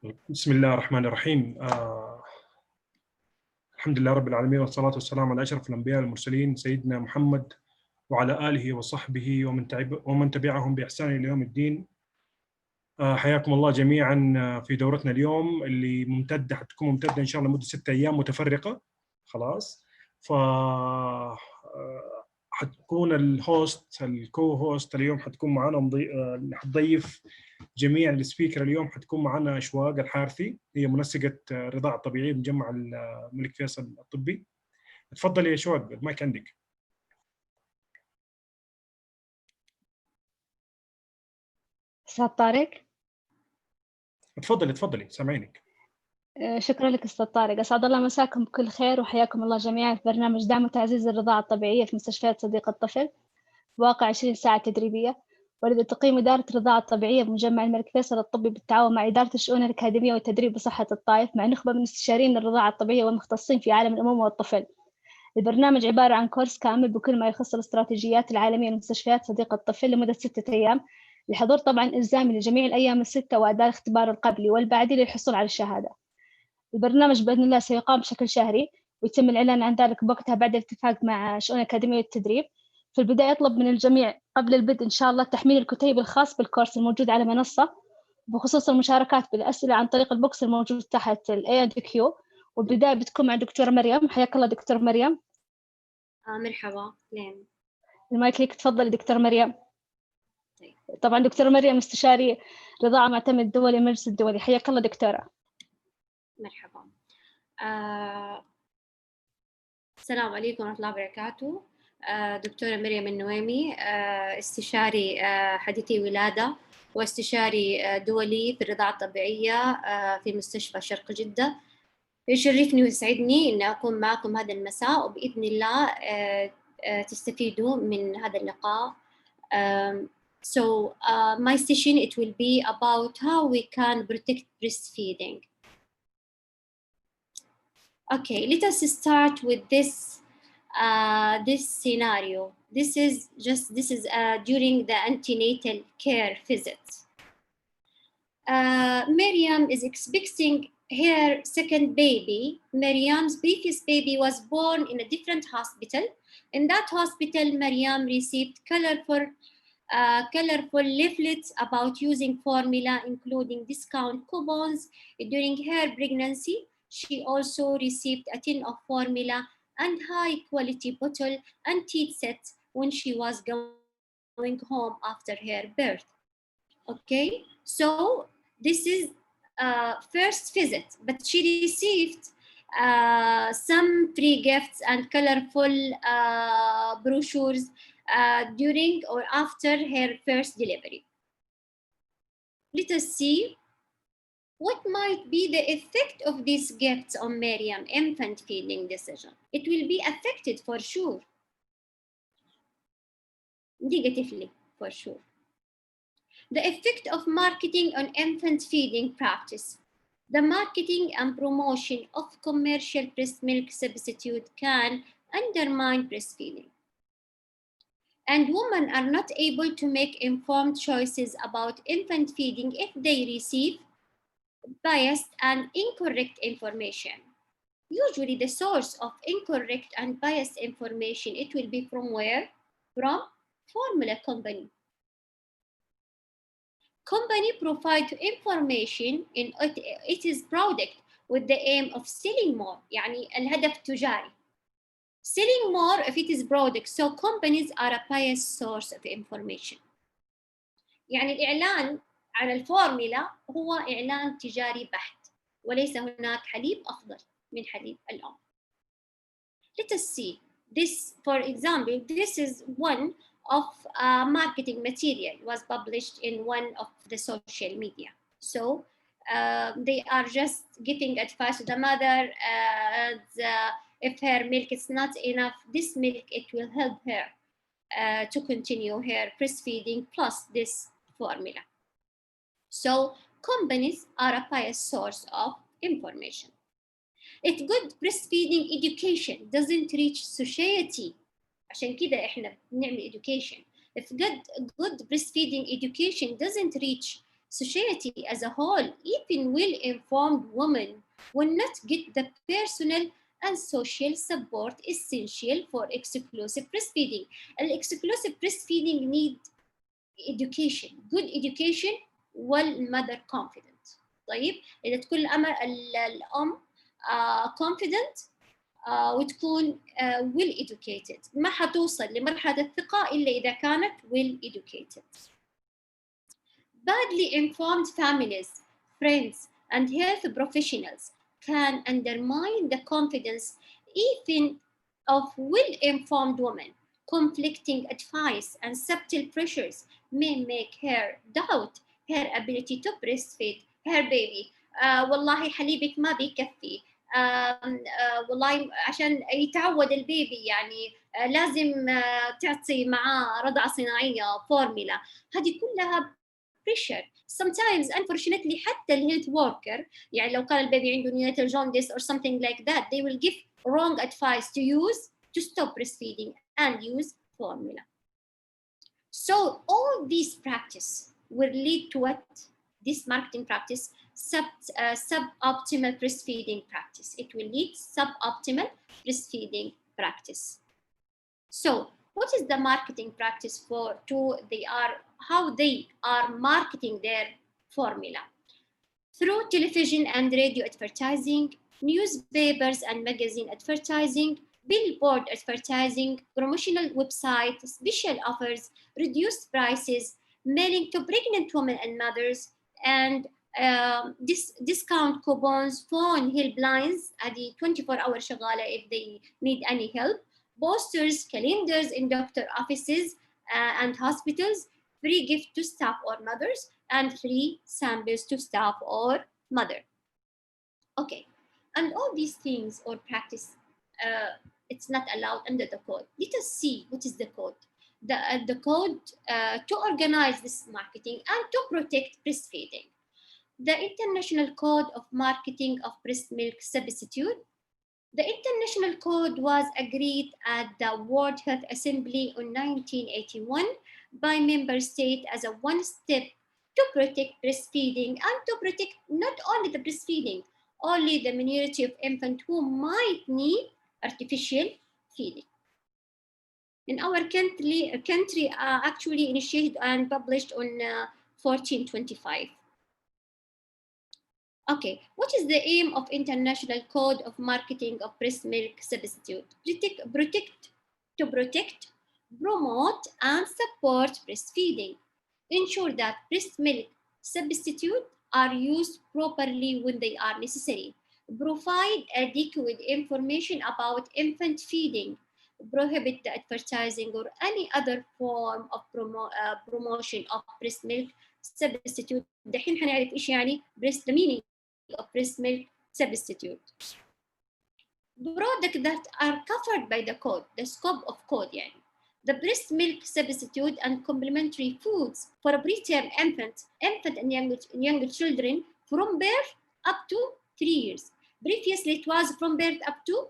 بسم الله الرحمن الرحيم. الحمد لله رب العالمين، والصلاة والسلام على أشرف الأنبياء والمرسلين سيدنا محمد وعلى آله وصحبه ومن تبعهم بإحسان إلى يوم الدين. حياكم الله جميعا في دورتنا اليوم اللي حتكون ممتدة إن شاء الله لمدة 6 أيام متفرقة. خلاص، حتكون الكو هوست اليوم حتكون معنا حتضيف جميع السبيكر. اليوم حتكون معنا أشواق الحارثي، هي منسقة الرضاعة الطبيعية بمجمع الملك فيصل الطبي. تفضلي يا أشواق، المايك عندك. أستاذ طارق. تفضلي سامعينك. شكرا لك أستاذ طارق، أسعد الله مساكم بكل خير وحياكم الله جميعا في برنامج دعم وتعزيز الرضاعة الطبيعية في مستشفيات صديق الطفل، واقع 20 ساعة تدريبية، والذي تقيم إدارة الرضاعة الطبيعية بمجمع الملك فيصل الطبي بالتعاون مع إدارة الشؤون الأكاديمية والتدريب بصحة الطائف مع نخبة من استشاريين الرضاعة الطبيعية والمختصين في عالم الأمومة والطفل. البرنامج عبارة عن كورس كامل بكل ما يخص الاستراتيجيات العالمية لمستشفيات صديق الطفل لمدة 6 أيام، لحضور طبعا إلزامي لجميع الأيام ال6 وأداء الاختبار القبلي والبعدي للحصول على الشهادة. البرنامج بإذن الله سيقام بشكل شهري، ويتم الإعلان عن ذلك بوقتها بعد الاتفاق مع شؤون أكاديمية التدريب. في البداية أطلب من الجميع قبل البدء إن شاء الله تحميل الكتيب الخاص بالكورس الموجود على منصة، بخصوص المشاركات بالأسئلة عن طريق البوكس الموجود تحت A&Q. والبداية بتكون مع دكتورة مريم. حياك الله دكتور مريم. مرحبا. لين المايك ليك، تفضلي دكتور مريم. طيب. طبعا دكتور مريم استشاري رضاعة معتمد دولي المجلس الدولي. حياك الله دكتورة. مرحبا. السلام عليكم ورحمة الله وبركاته. دكتورة مريم النويمي، استشاري حديثي ولادة واستشاري دولي في الرضاعة الطبيعية في مستشفى شرق جدة. يشرفني ويسعدني أن أكون معكم هذا المساء، وبإذن الله تستفيدوا من هذا اللقاء. So my session it will be about how we can protect breastfeeding. Okay, let us start with this scenario. This is during the antenatal care visit. Miriam is expecting her second baby. Miriam's previous baby was born in a different hospital. In that hospital, Miriam received colorful leaflets about using formula, including discount coupons during her pregnancy. She also received a tin of formula and high-quality bottle and teat set when she was going home after her birth. Okay, so this is first visit, but she received some free gifts and colorful brochures during or after her first delivery. Let us see what might be the effect of these gifts on Miriam's infant feeding decision. It will be affected for sure, negatively for sure. The effect of marketing on infant feeding practice. The marketing and promotion of commercial breast milk substitute can undermine breastfeeding. And women are not able to make informed choices about infant feeding if they receive biased and incorrect information. Usually the source of incorrect and biased information, it will be from where? From formula company. Company provide information in its product with the aim of selling more. يعني الهدف تجاري. Selling more if it is product. So companies are a biased source of information. يعني الإعلان عن الفورمولا هو إعلان تجاري بحت، وليس هناك حليب أفضل من حليب الأم. Let us see this. For example, this is one of marketing material was published in one of the social media. So they are just giving advice to the mother. If her milk is not enough, this milk it will help her to continue her breastfeeding plus this formula. So companies are a biased source of information. If good breastfeeding education doesn't reach society, عشان كده إحنا بنعمل education. If good breastfeeding education doesn't reach society as a whole, even well-informed women, will not get the personal and social support essential for exclusive breastfeeding. Exclusive breastfeeding need education, good education, والmother confident. طيب إذا تكون الأم confident وتكون well educated، ما حتوصل لمرحلة الثقة إلا إذا كانت well educated. Badly informed families, friends, and health professionals can undermine the confidence even of well-informed women. Conflicting advice and subtle pressures may make her doubt her ability to breastfeed her baby. والله حليبك ما بيكفي. والله عشان يتعود البيبي يعني لازم تعطي معاه رضعة صناعية فورميلا. هذه كلها pressure. Sometimes unfortunately حتى الهيلث worker يعني لو كان البيبي عنده neonatal jaundice or something like that, they will give wrong advice to stop breastfeeding and use formula. So all these practice will lead to what? This marketing practice, suboptimal breastfeeding practice. It will lead suboptimal breastfeeding practice. So what is the marketing practice how they are marketing their formula? Through television and radio advertising, newspapers and magazine advertising, billboard advertising, promotional websites, special offers, reduced prices, mailing to pregnant women and mothers, and discount coupons, phone helplines, ادي 24-hour شغالة if they need any help, posters, calendars in doctor offices and hospitals, free gift to staff or mothers, and free samples to staff or mother. Okay, and all these things or practice, it's not allowed under the code. Let us see what is the code. The code to organize this marketing and to protect breastfeeding. The International Code of Marketing of Breast Milk Substitute. The international code was agreed at the World Health Assembly in 1981 by member states as a one step to protect breastfeeding and to protect not only the breastfeeding, only the minority of infants who might need artificial feeding. In our country actually initiated and published on 1425. Okay, what is the aim of International Code of Marketing of Breast Milk Substitute? To protect, promote, and support breastfeeding. Ensure that breast milk substitutes are used properly when they are necessary. Provide adequate information about infant feeding. Prohibit the advertising or any other form of promotion of breast milk substitute. دحين حنعرف إيش يعني the meaning of breast milk substitute. Products that are covered by the code, the scope of code يعني. The breast milk substitute and complementary foods for a preterm infant and young children from birth up to 3 years. Previously it was from birth up to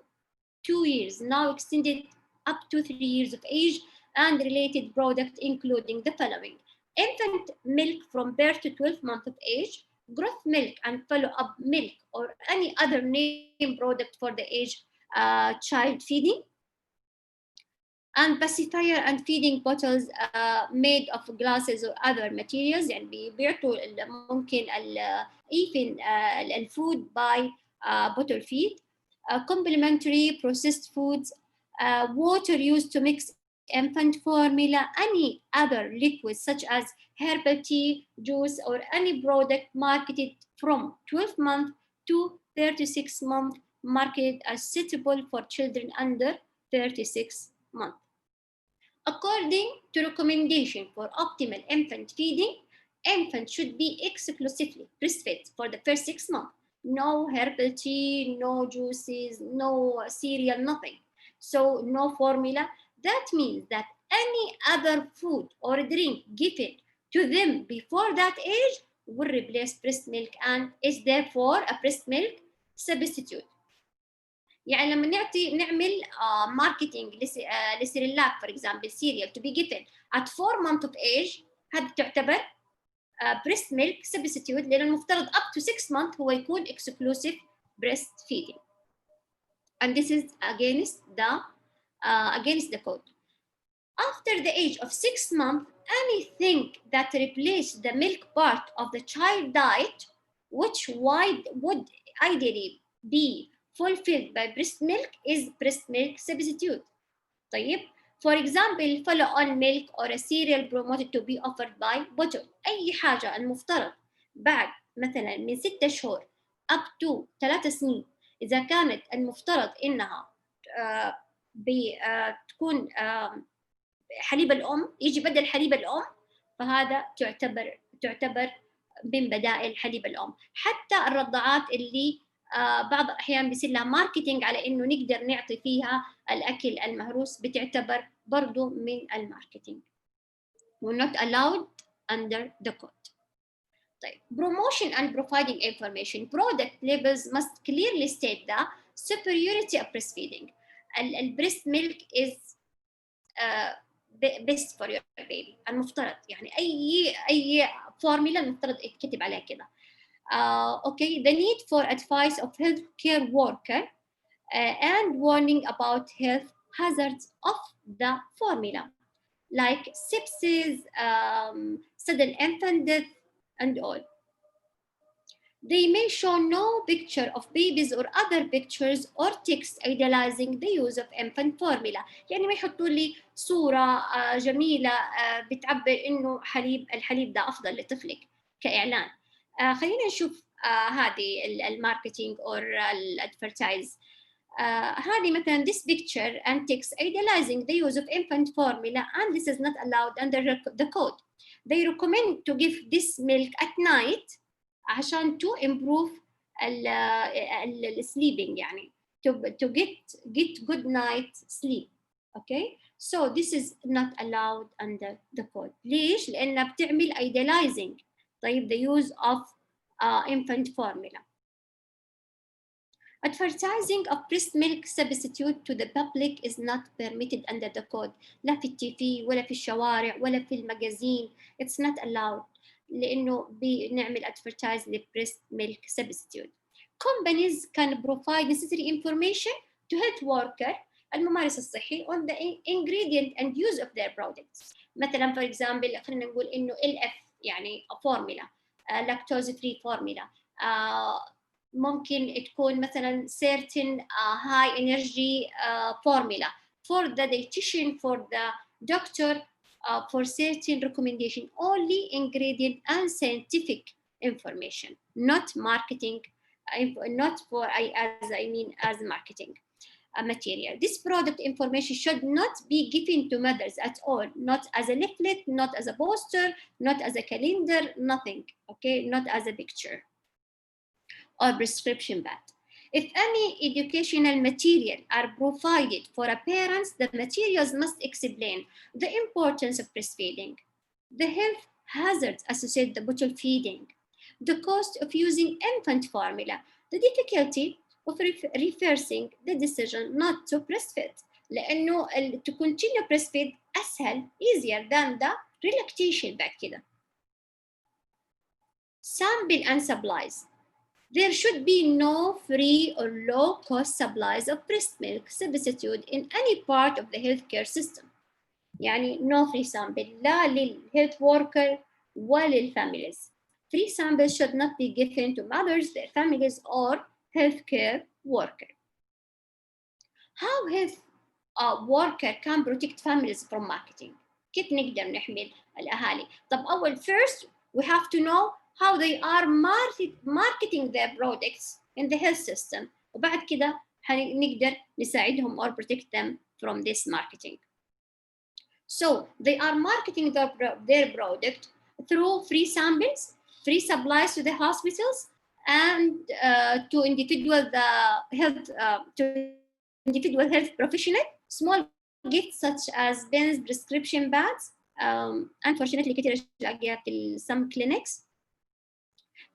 2 years, now extended up to 3 years of age, and related products including the following: infant milk from birth to 12 months of age, growth milk and follow-up milk or any other name product for the age child feeding, and pacifier and feeding bottles made of glasses or other materials. يعني بيبيعوا ممكن even الفود by bottle feed, complementary processed foods, water used to mix infant formula, any other liquids such as herbal tea, juice, or any product marketed from 12 months to 36 months marketed as suitable for children under 36 months. According to recommendation for optimal infant feeding, infant should be exclusively breastfed for the first 6 months. No herbal tea, no juices, no cereal, nothing. So no formula. That means that any other food or drink given to them before that age will replace breast milk and is therefore a breast milk substitute. يعني لما نعمل marketing لسيريلاك for example cereal to be given at 4 months of age, هذا تعتبر breast milk substitute لأن المفترض up to 6 months هو يكون exclusive breastfeeding. And this is against the code. After the age of 6 months, anything that replaces the milk part of the child diet, which would ideally be fulfilled by breast milk, is breast milk substitute. طيب, for example, follow-on milk or a cereal promoted to be offered by bottle. أي حاجة المفترض بعد مثلا من 6 شهور up to 3 سنين إذا كانت المفترض إنها تكون حليب الأم يجي بدل حليب الأم، فهذا تعتبر من بدائل حليب الأم. حتى الرضاعات اللي بعض الأحيان بيصير لها ماركتينج على إنه نقدر نعطي فيها الأكل المهروس بتعتبر برضو من الماركتينج. We're not allowed under the code. طيب, promotion and providing information. Product labels must clearly state the superiority of breastfeeding. Breast milk is best for your baby. المفترض يعني أي فورمولا المفترض يتكتب عليها كده. Okay, the need for advice of healthcare worker and warning about health hazards of the formula, like sepsis, sudden infant death, and all. They may show no picture of babies or other pictures or text idealizing the use of infant formula. يعني ما يحطوا لي صورة جميلة بتعبر إنه الحليب ده أفضل لطفلك كإعلان. خلينا نشوف هذه الماركتينج or الادفرتايز. هذه مثلا this picture and text idealizing the use of infant formula, and this is not allowed under the code. They recommend to give this milk at night عشان to improve sleeping يعني to get good night sleep. Okay, so this is not allowed under the code. ليش؟ لأنها بتعمل idealizing. طيب, the use of infant formula. Advertising of breast milk substitute to the public is not permitted under the code. لا في التيفي ولا في الشوارع ولا في المجازين. It's not allowed. لأنه بنعمل advertise breast milk substitute. Companies can provide necessary information to health worker الممارس الصحي on the ingredient and use of their products. مثلا for example خلينا نقول إنه LF يعني formula, lactose free formula. ممكن تكون مثلا certain high energy formula for the dietitian, for the doctor, for certain recommendation, only ingredient and scientific information, not marketing, not for as marketing material. This product information should not be given to mothers at all, not as a leaflet, not as a poster, not as a calendar, nothing, okay, not as a picture or prescription pad. If any educational material are provided for a parents, the materials must explain the importance of breastfeeding, the health hazards associated with bottle feeding, the cost of using infant formula, the difficulty of reversing the decision not to breastfeed. لأنه to continue breastfeed أسهل, easier than the relactation بعد كده. Sample and supplies. There should be no free or low-cost supplies of breast milk substitute in any part of the healthcare system. يعني no free sample لا للhealth worker ولا للfamilies. Free samples should not be given to mothers, their families, or healthcare worker. How health worker can protect families from marketing? كيف نقدر نحمي الأهالي؟ طب أول first we have to know how they are marketing their products in the health system. وبعد كده نقدر نساعدهم or protect them from this marketing. So they are marketing their product through free samples, free supplies to the hospitals, and to individual health professional, small gifts such as pens, prescription pads, unfortunately كتير ألاقيها في some clinics.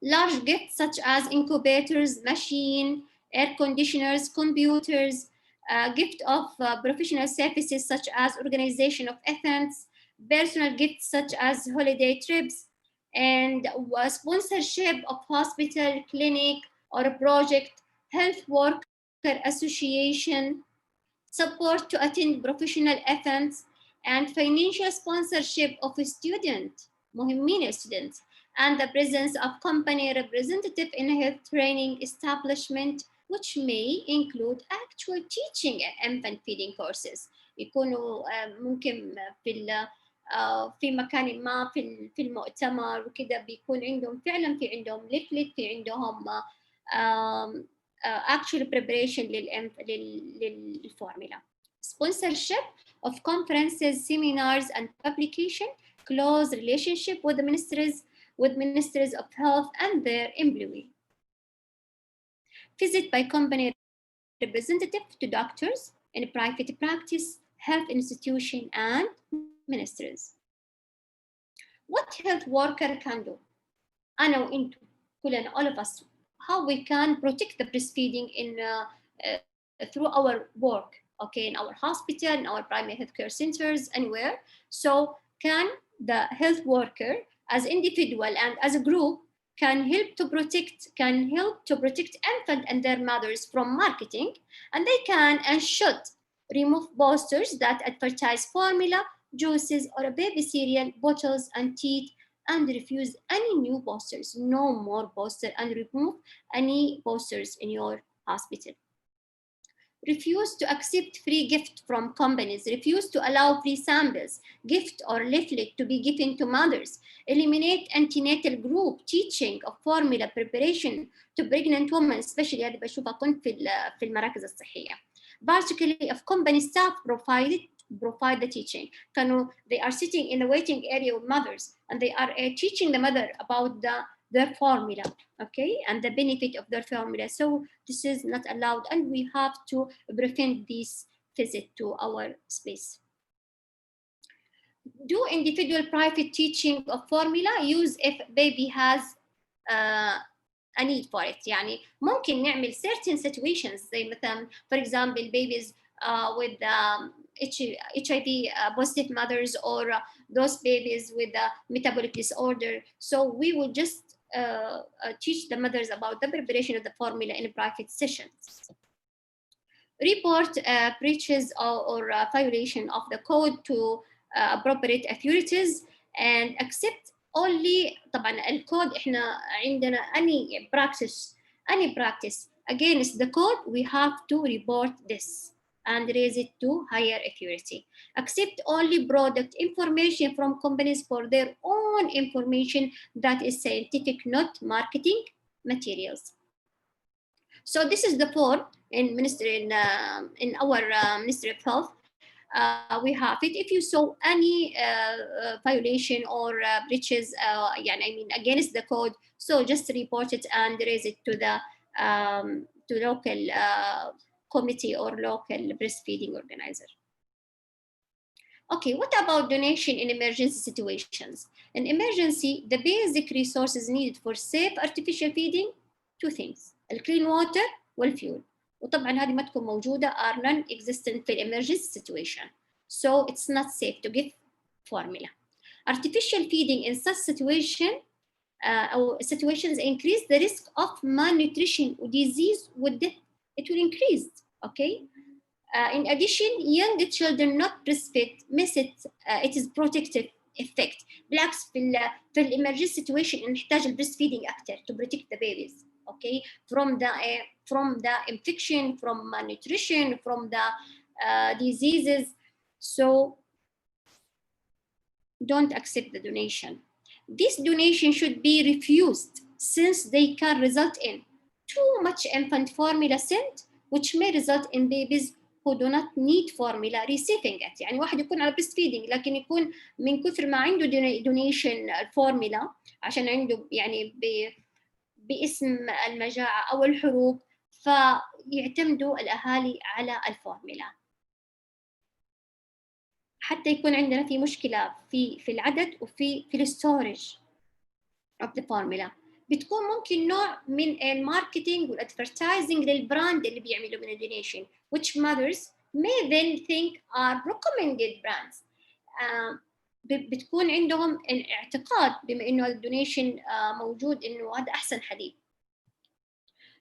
Large gifts such as incubators, machine, air conditioners, computers, gift of professional services such as organization of events, personal gifts such as holiday trips, and a sponsorship of hospital, clinic, or a project, health worker association, support to attend professional events, and financial sponsorship of a student, مهمين students, and the presence of company representative in a health training establishment, which may include actual teaching infant feeding courses. يكونوا ممكن في مكان ما في المؤتمر وكذا بيكون عندهم فعلا في عندهم leaflet، في عندهم actual preparation للفورمولا. Sponsorship of conferences, seminars, and publication, close relationship with the ministries of health and their employee. Visit by company representative to doctors in private practice, health institution, and ministries. What health worker can do? أنا وإنتو كلنا, all of us, how we can protect the breastfeeding through our work, okay, in our hospital, in our primary healthcare centers, anywhere. So can the health worker as individual and as a group can help to protect infants and their mothers from marketing, and they can and should remove posters that advertise formula, juices, or baby cereal bottles and teeth, and refuse any new posters. No more posters, and remove any posters in your hospital. Refuse to accept free gift from companies. Refuse to allow free samples, gift, or leaflet to be given to mothers. Eliminate antenatal group teaching of formula preparation to pregnant women, especially هذا بشوفها كنت في المراكز الصحية. Particularly if company staff provide the teaching. They are sitting in the waiting area with mothers, and they are teaching the mother about their formula, okay, and the benefit of their formula. So this is not allowed, and we have to prevent this visit to our space. Do individual private teaching of formula use if baby has a need for it. يعني ممكن نعمل certain situations زي مثلا for example babies with HIV positive mothers, or those babies with a metabolic disorder. So we will just teach the mothers about the preparation of the formula in private sessions. Report breaches or violation of the code to appropriate authorities, and accept only. طبعا الكود احنا عندنا any practice against the code, we have to report this and raise it to higher authority. Accept only product information from companies for their own information that is scientific, not marketing materials. So this is the form in our Ministry of Health. We have it. If you saw any violation or breaches, against the code, so just report it and raise it to the local committee or local breastfeeding organizer. Okay, what about donation in emergency situations? In emergency, the basic resources needed for safe artificial feeding, two things: clean water والfuel. وطبعا هذه ما تكون موجودة are non-existent في emergency situation. So it's not safe to give formula. Artificial feeding in such situations increase the risk of malnutrition, disease, with death. It will increase, okay? In addition, young children not breastfed miss its protective effect. بالعكس في emergency situation نحتاج breastfeeding أكتر to protect the babies, okay, from the infection, from malnutrition, from the diseases. So don't accept the donation. This donation should be refused since they can result in too much infant formula sent, which may result in babies who do not need formula receiving it. يعني واحد يكون على breastfeeding لكن يكون من كثر ما عنده donation الفورمولا عشان عنده يعني باسم المجاعة أو الحروب، فيعتمدوا الأهالي على الفورمولا. حتى يكون عندنا في مشكلة في العدد وفي الستورج of the formula. بتكون ممكن نوع من الماركتينج والادفرتايزنج للبراند اللي بيعملوا من الدونيشن, which mothers may then think are recommended brands. بتكون عندهم اعتقاد بما إنه الدونيشن موجود إنه هذا أحسن حليب.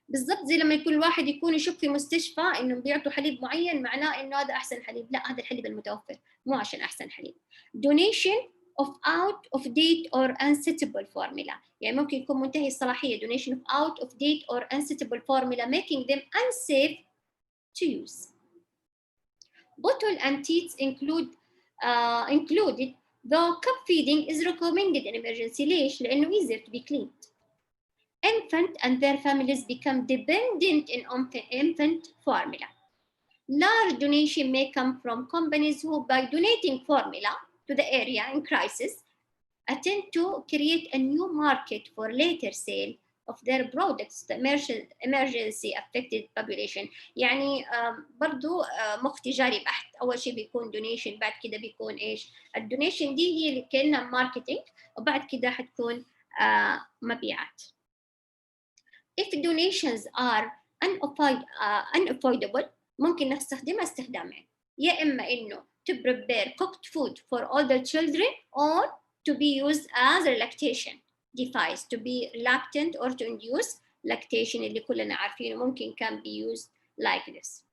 بالضبط زي لما يكون الواحد يكون يشوف في مستشفى إنه بيعطوا حليب معين معناه إنه هذا أحسن حليب، لا هذا الحليب المتوفر مو عشان أحسن حليب. donation of out of date or unsuitable formula، يعني ممكن يكون منتهي الصلاحية. donation of out of date or unsuitable formula making them unsafe to use. Bottle and teats included, though cup feeding is recommended in emergency. ليش؟ لأنه easier to be cleaned. Infant and their families become dependent in infant formula. Large donation may come from companies who, by donating formula to the area in crisis, attempt to create a new market for later sale of their products to emergency affected population. يعني برضو مخ تجاري بحت. أول شيء بيكون donation، بعد كده بيكون إيش؟ الدونيشن دي هي اللي كأنها ماركتينج، وبعد كده حتكون مبيعات. If donations are unavoidable ممكن نستخدمها استخدامين، يا إما إنه to prepare cooked food for older children or to be used as a lactation device to be reluctant or to induce lactation اللي كلنا عارفينه ممكن can be used like this.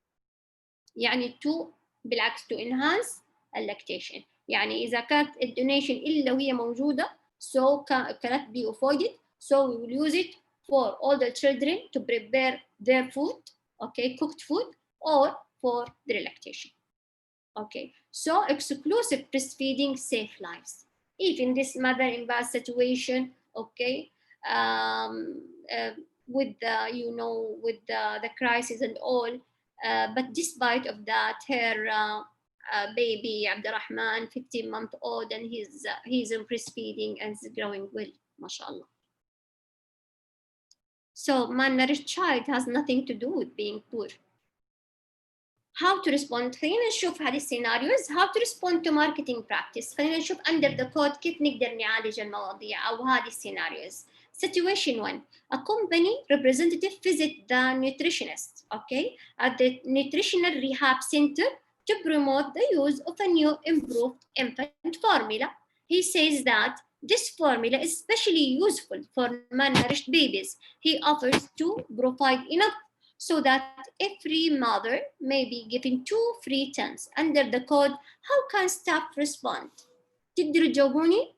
يعني to بالعكس to enhance lactation، يعني إذا كانت الدونيشن إلا وهي موجودة so cannot be avoided, so we will use it for older children to prepare their food, okay, cooked food, or for the lactation. Okay, so exclusive breastfeeding save lives. Even this mother in bad situation, okay, with the, you know, with the crisis and all, but despite of that, her baby Abdurrahman, 15-month-old, and he's in breastfeeding and is growing well, mashallah. So malnourished child has nothing to do with being poor. How to respond؟ خلينا نشوف هذه السيناريوز. How to respond to marketing practice. خلينا نشوف under the code كيف نقدر نعالج المواضيع أو هذه السيناريوز. Situation 1. A company representative visit the nutritionist, okay, at the nutritional rehab center to promote the use of a new improved infant formula. He says that this formula is especially useful for malnourished babies. He offers to provide enough so that every mother may be given 2 free tins under the code. How can staff respond? تقدروا تجاوبوني؟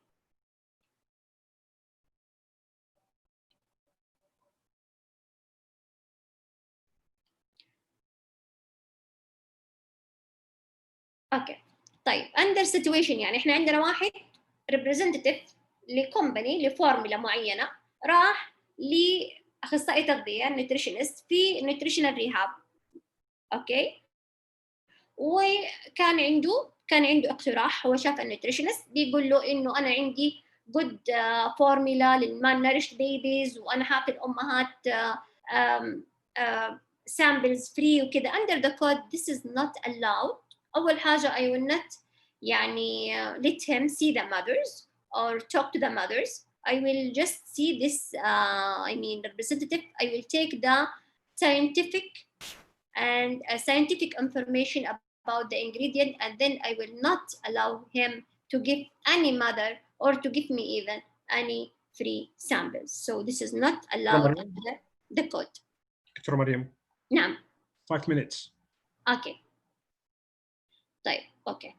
اوكي طيب under situation يعني احنا عندنا واحد representative لكومباني لفورمولا معينه راح لاخصائي تغذيه نيوتريشنست في نيوتريشنال ريهاب، اوكي، وكان عنده اقتراح. هو شاف النيوتريشنست بيقول له انه انا عندي good فورمولا للمالنوريشد بيبيز وانا حاعطي الامهات samples free وكذا under the code. This is not allowed. أول حاجة I will not يعني let him see the mothers or talk to the mothers. I will just see this I mean representative. I will take the scientific information about the ingredient, and then I will not allow him to give any mother or to give me even any free samples. So this is not allowed under the code. دكتورة مريم. نعم. 5 minutes. Okay. طيب اوكي.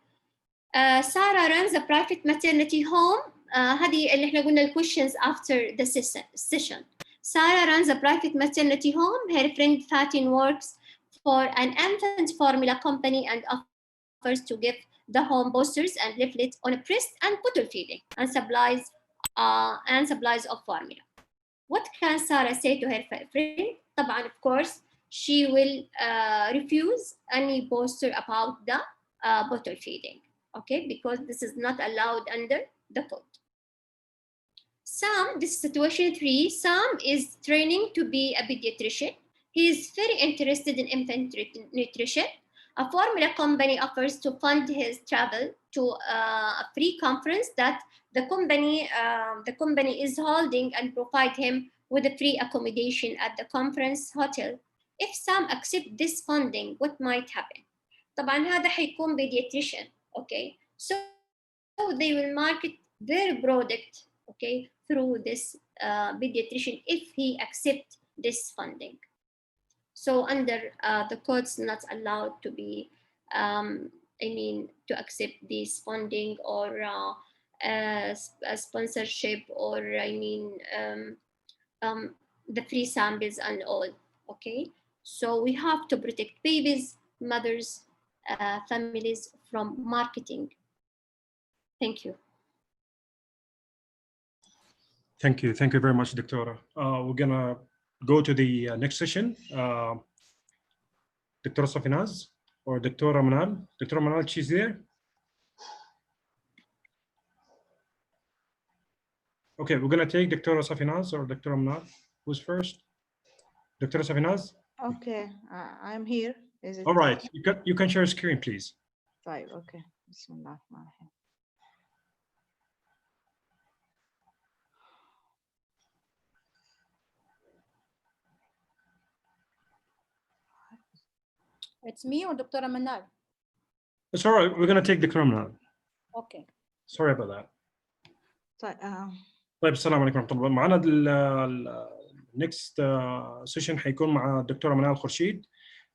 سارة runs a private maternity home. هذه اللي احنا قلنا questions after the session. Sarah runs a private maternity home. Her friend Fatin works for an infant formula company and offers to give the home posters and leaflets on breast and bottle feeding and supplies of formula. What can Sarah say to her friend? طبعا of course she will refuse any poster about the bottle feeding, okay, because this is not allowed under the code. Sam, this is situation 3. Sam is training to be a pediatrician. He is very interested in infant nutrition. A formula company offers to fund his travel to a free conference that the company is holding and provide him with a free accommodation at the conference hotel. If Sam accepts this funding, what might happen? طبعا هذا حيكون pediatrician, okay? So they will market their product, okay, through this pediatrician if he accepts this funding. So under the codes not allowed to be, to accept this funding or a sponsorship or the free samples and all, okay? So we have to protect babies, mothers, families from marketing. Thank you. Thank you. Thank you very much, Doctora. We're gonna go to the next session. Dr. Safinaz or Dr. Manal. Dr. Manal, she's there. Okay, we're gonna take Dr. Safinaz or Dr. Manal. Who's first? Dr. Safinaz? Okay, I'm here. Is it? All right, you can share screen, please. Right, okay. Bismillah. It's me or Dr. Manal? It's all right, we're gonna take Dr. Manal. Okay. Sorry about that. طيب السلام عليكم ورحمة الله. معنا النكست سيشن حيكون مع الدكتورة منال خورشيد،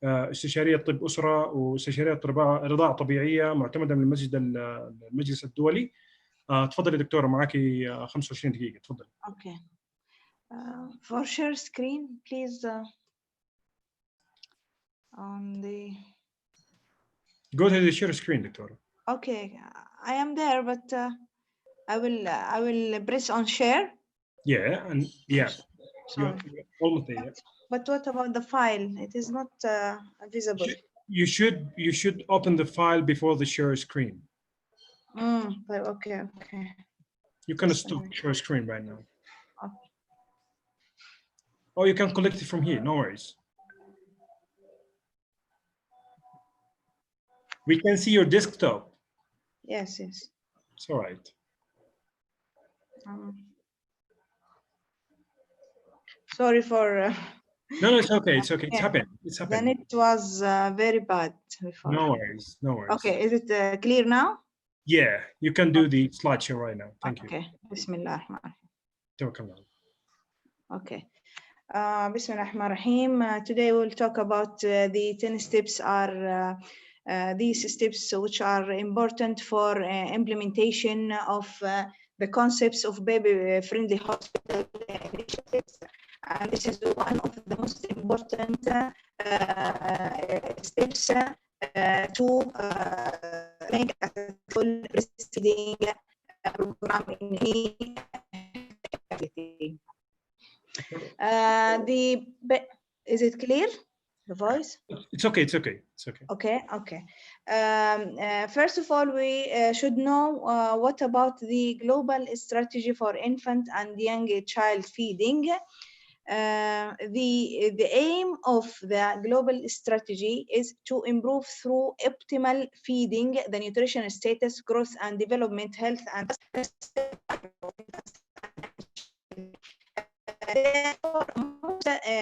استشارية طب أسرة واستشارية رضاعة طبيعية معتمدة من المجلس الدولي. تفضلي دكتورة، معاكي 25 دقيقة، تفضلي. Okay. For share screen, please. On the. Go to the share screen, دكتورة. Okay, I am there, but I will press on share. Yeah, and yeah. Sorry. Almost there. But what about the file? It is not visible. You should open the file before the share screen. Okay. You can stop share screen right now. Okay. Or you can collect it from here, no worries. We can see your desktop. Yes. It's all right. Sorry for. No, it's okay. It's okay. It's Yeah. happening. It's happening. Then it was very bad before. No worries. No worries. Okay, is it clear now? Yeah, you can do the slideshow right now. Thank you. Okay. Bismillah. Okay. Bismillah ar-Rahman ar-Rahim. Today we'll talk about the 10 steps are these steps which are important for implementation of the concepts of baby-friendly hospital initiatives. And this is one of the most important steps to make a full breastfeeding program in everything. Is it clear? The voice? It's okay. Okay. First of all, we should know what about the global strategy for infant and young child feeding. The aim of the global strategy is to improve through optimal feeding the nutrition status, growth and development, health and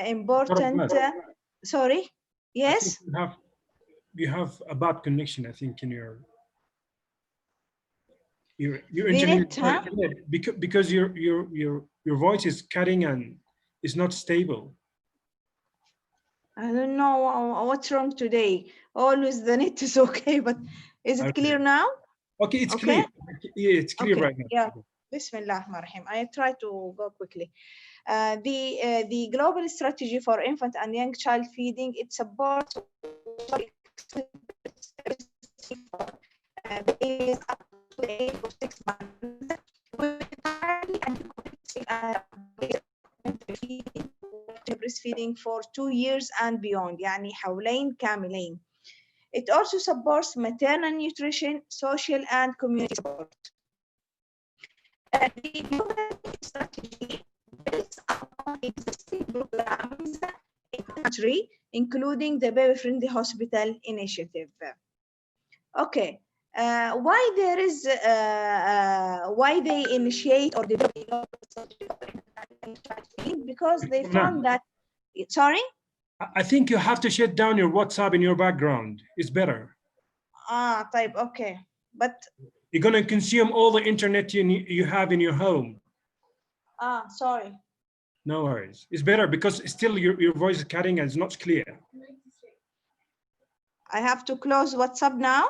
important. Sorry. Yes. You have a bad connection, I think, in your internet, huh? because your voice is cutting and it's not stable. I don't know what's wrong today. Always the net is okay, but is it clear now? Okay, it's clear. Yeah, it's clear right now. Yeah. Bismillah ar-Rahman ar-Rahim. I try to go quickly. The global strategy for infant and young child feeding, it supports babies up to the age of 6 months breastfeeding for 2 years and beyond, يعني حولين كاملين. It also supports maternal nutrition, social and community support. The global strategy builds upon existing programs in the country, including the baby-friendly hospital initiative. Okay, why there is why they initiate or develop because they found that. Sorry. I think you have to shut down your WhatsApp in your background. It's better. Type okay, but You're going to consume all the internet you have in your home. Ah, sorry. No worries. It's better because still your voice is cutting and it's not clear. I have to close WhatsApp now.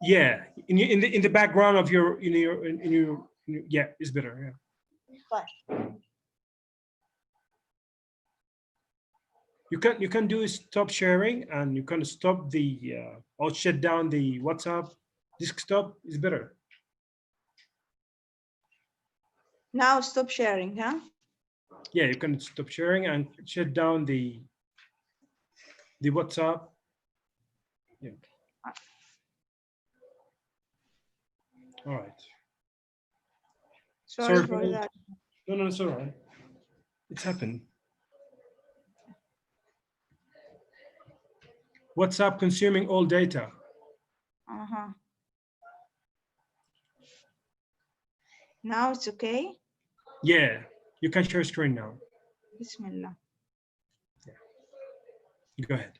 Yeah, in the background of your yeah, it's better. Yeah. Fine. You can do stop sharing and you can stop the or shut down the WhatsApp desktop. Is better. Now stop sharing, huh? Yeah, you can stop sharing and shut down the WhatsApp. Yeah. All right. Sorry for that. No, it's all right. It's happened. WhatsApp consuming all data. Uh-huh. Now it's okay? Yeah, you can share screen now. Bismillah. Yeah. You go ahead.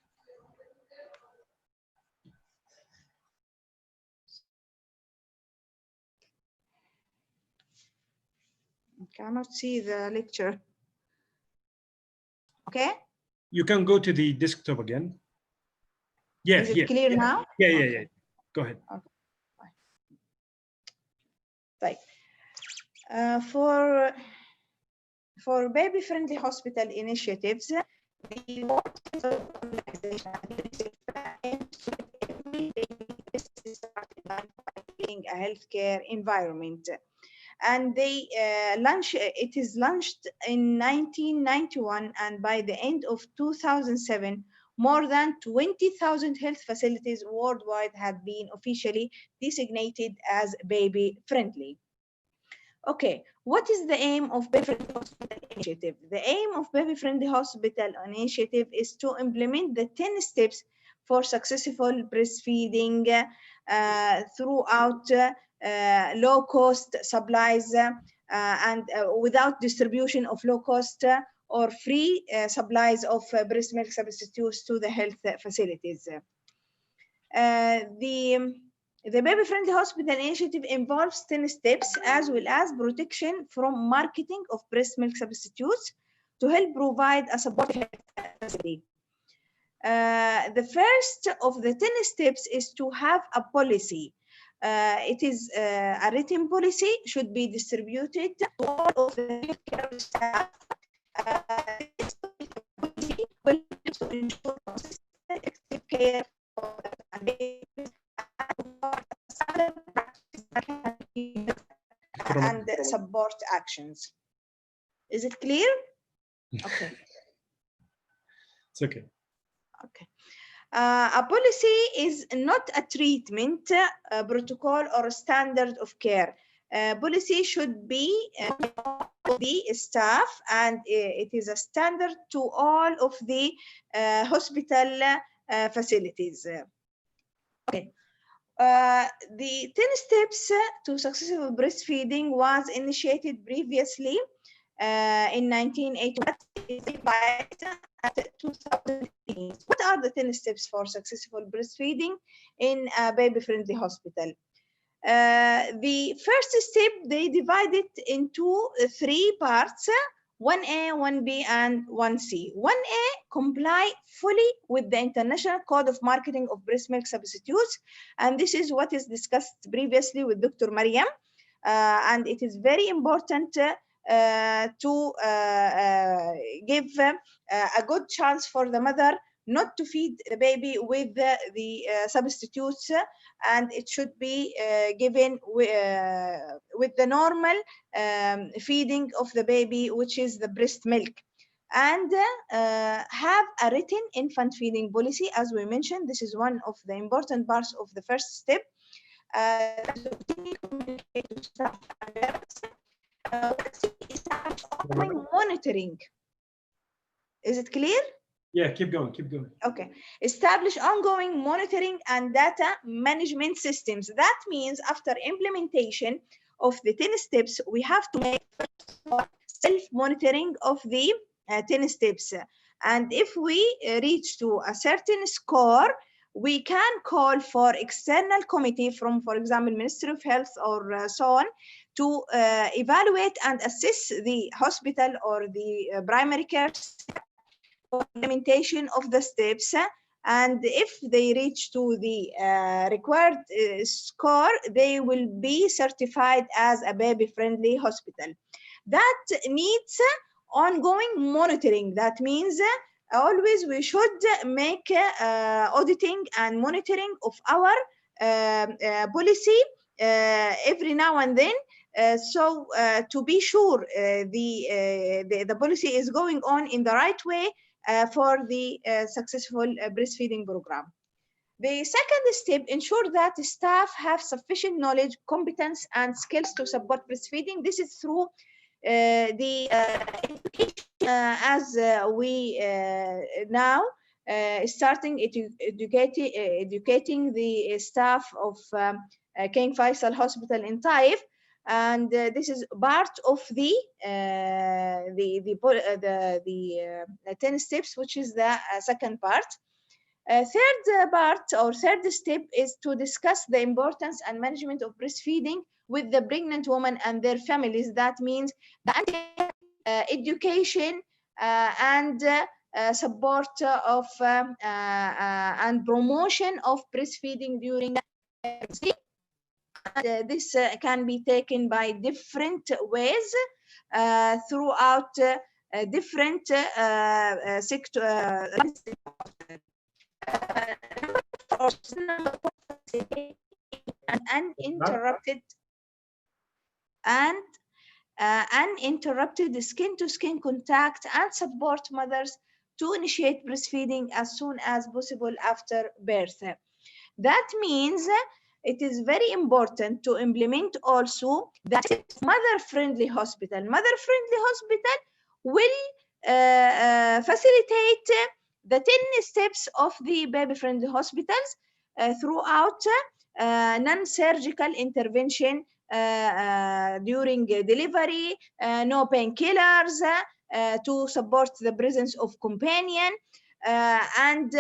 I cannot see the lecture. Okay? You can go to the desktop again. Yeah, Is it clear now? Yeah. Okay. Go ahead. Okay. Right. For baby-friendly hospital initiatives, the World Health Organization aims to make every baby started by creating a healthcare environment. And it is launched in 1991, and by the end of 2007, more than 20,000 health facilities worldwide have been officially designated as baby-friendly. Okay, what is the aim of Baby Friendly Hospital Initiative? The aim of Baby Friendly Hospital Initiative is to implement the 10 steps for successful breastfeeding throughout low-cost supplies and without distribution of low-cost or free supplies of breast milk substitutes to the health facilities. The Baby Friendly Hospital Initiative involves 10 steps as well as protection from marketing of breast milk substitutes to help provide a supportive health facility. The first of the 10 steps is to have a policy. It is a written policy, should be distributed to all of the healthcare staff. This policy will ensure consistent effective care for babies and support actions. Is it clear? Okay. It's okay. Okay. A policy is not a treatment, protocol, or a standard of care. Policy should be the staff, and it is a standard to all of the hospital facilities. Okay. The 10 steps to successful breastfeeding was initiated previously in 1981 at 2018. What are the 10 steps for successful breastfeeding in a baby-friendly hospital? The first step, they divide it into 3 parts, 1A, 1B, and 1C. 1A, comply fully with the International Code of Marketing of Breast Milk Substitutes. And this is what is discussed previously with Dr. Mariam. And it is very important to give a good chance for the mother not to feed the baby with the substitutes, and it should be given with the normal feeding of the baby, which is the breast milk. And have a written infant feeding policy, as we mentioned. This is one of the important parts of the first step. Monitoring. Is it clear? Yeah, keep going, keep going. Okay. Establish ongoing monitoring and data management systems. That means after implementation of the 10 steps, we have to make self-monitoring of the 10 steps. And if we reach to a certain score, we can call for external committee from, for example, Ministry of Health or so on, to evaluate and assess the hospital or the primary care implementation of the steps, and if they reach to the required score, they will be certified as a baby-friendly hospital. That needs ongoing monitoring. That means always we should make auditing and monitoring of our policy every now and then, so to be sure the policy is going on in the right way for the successful breastfeeding program. The second step, ensure that staff have sufficient knowledge, competence, and skills to support breastfeeding. This is through the education, as we now starting educating the staff of King Faisal Hospital in Taif, and this is part of the 10 steps, which is the second part. Third part or third step is to discuss the importance and management of breastfeeding with the pregnant woman and their families. That means the education and support of and promotion of breastfeeding during pregnancy. This can be taken by different ways throughout different sectors. Uninterrupted skin-to-skin contact and support mothers to initiate breastfeeding as soon as possible after birth. That means it is very important to implement also that mother-friendly hospital. Mother-friendly hospital will facilitate the 10 steps of the baby-friendly hospitals throughout non-surgical intervention during delivery, no painkillers to support the presence of companion, and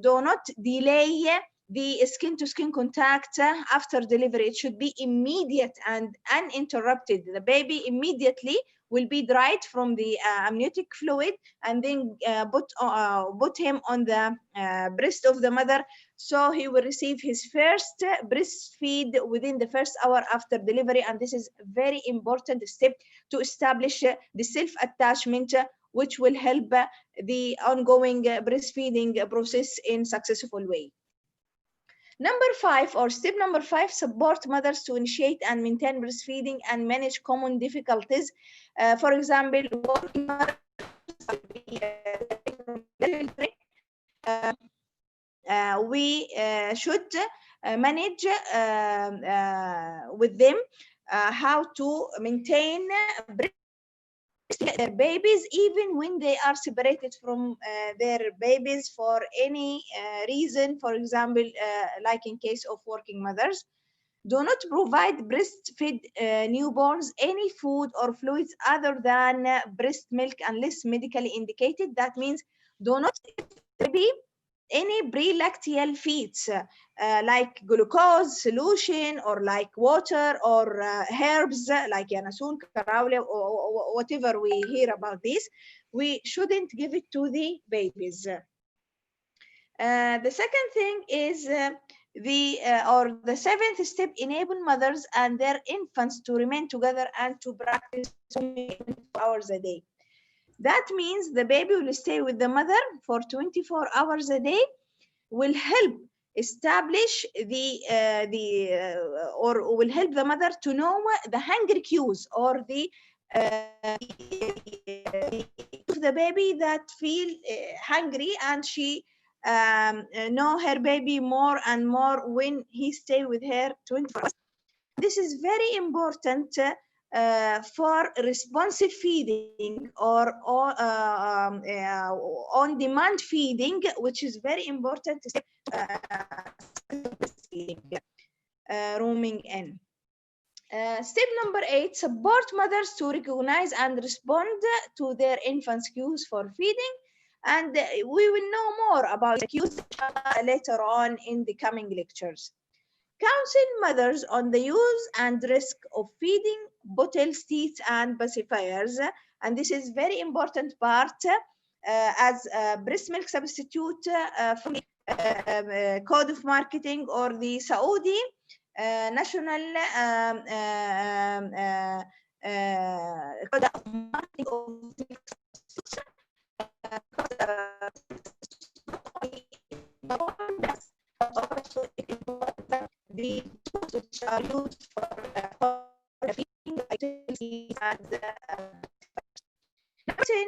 do not delay the skin-to-skin contact after delivery. It should be immediate and uninterrupted. The baby immediately will be dried from the amniotic fluid, and then put him on the breast of the mother, so he will receive his first breastfeed within the first hour after delivery. And this is a very important step to establish the self-attachment, which will help the ongoing breastfeeding process in successful way. Number 5, or step number 5, support mothers to initiate and maintain breastfeeding and manage common difficulties. For example, we should manage with them how to maintain their babies even when they are separated from their babies for any reason. For example, like in case of working mothers, do not provide breastfed newborns any food or fluids other than breast milk unless medically indicated. That means do not be any pre-lacteal feeds like glucose solution or like water or herbs like yanasun, karawle, or whatever we hear about this. We shouldn't give it to the babies. The second thing is the seventh step, enable mothers and their infants to remain together and to practice 24 hours a day. That means the baby will stay with the mother for 24 hours a day, will help establish or will help the mother to know the hunger cues or the baby that feel hungry, and she know her baby more and more when he stay with her 24 hours. This is very important for responsive feeding or on-demand feeding, which is very important. Rooming in. Step number 8, support mothers to recognize and respond to their infants' cues for feeding. and we will know more about the use later on in the coming lectures. Counsel mothers on the use and risk of feeding bottles, teats, and pacifiers, and this is very important part as breast milk substitute from the Code of Marketing or the Saudi National Code of Marketing of the tools which are used for feeding and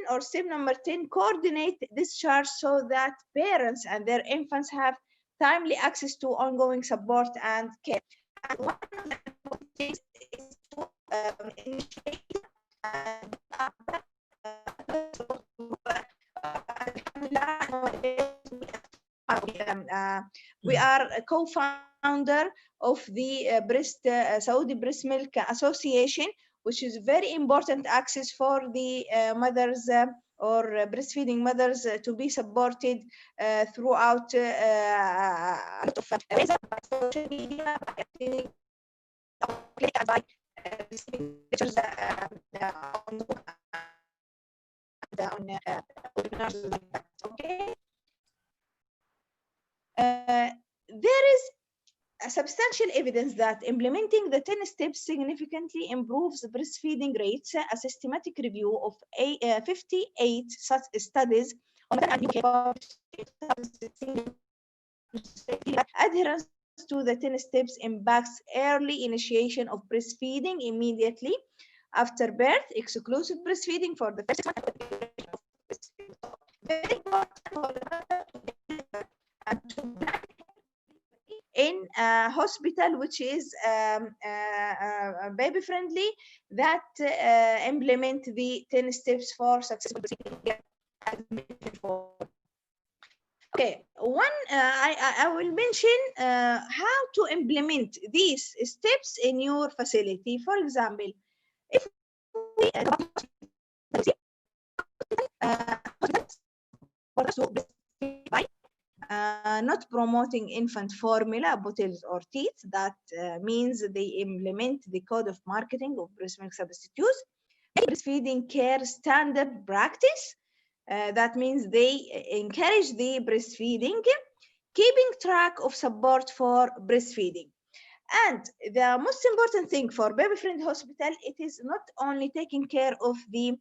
or step number 10, coordinate discharge so that parents and their infants have timely access to ongoing support and care. And one of the important things is to initiate we are a co-founder of the Saudi Breast Milk Association, which is very important access for the mothers or breastfeeding mothers to be supported throughout a lot of social media, by lectures on webinars like that. Okay. There is substantial evidence that implementing the 10 steps significantly improves breastfeeding rates. A systematic review of 58 such studies on adherence to the 10 steps impacts early initiation of breastfeeding immediately after birth, exclusive breastfeeding for the first month. Very important in a hospital which is baby friendly, that implement the 10 steps for successful breastfeeding. Okay, I will mention how to implement these steps in your facility. For example, if we not promoting infant formula, bottles, or teats, that means they implement the Code of Marketing of breast milk substitutes. Breastfeeding care standard practice, that means they encourage the breastfeeding, keeping track of support for breastfeeding. And the most important thing for baby-friendly hospital, it is not only taking care of the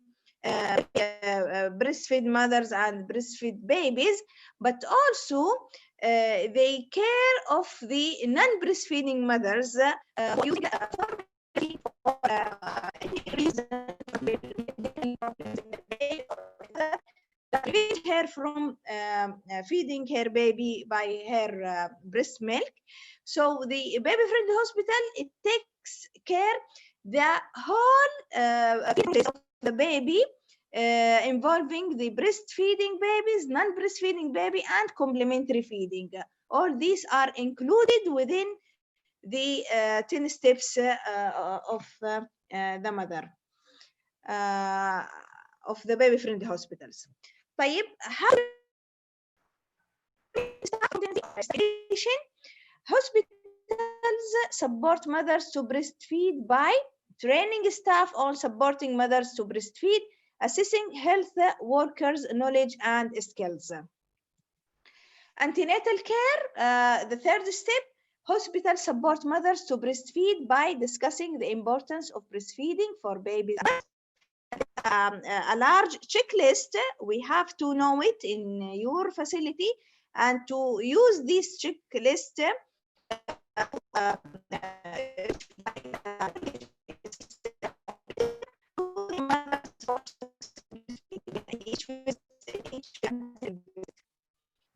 breastfeed mothers and breastfeed babies, but also they care of the non-breastfeeding mothers using for any reason, prevent her from feeding her baby by her breast milk. So the baby-friendly hospital, it takes care the whole process of the baby, involving the breastfeeding babies, non-breastfeeding baby, and complementary feeding. All these are included within the 10 steps of the mother of the baby-friendly hospitals. طيب, how hospitals support mothers to breastfeed by training staff on supporting mothers to breastfeed, assessing health workers' knowledge and skills. Antenatal care, the third step, hospitals support mothers to breastfeed by discussing the importance of breastfeeding for babies. A large checklist, we have to know it in your facility, and to use this checklist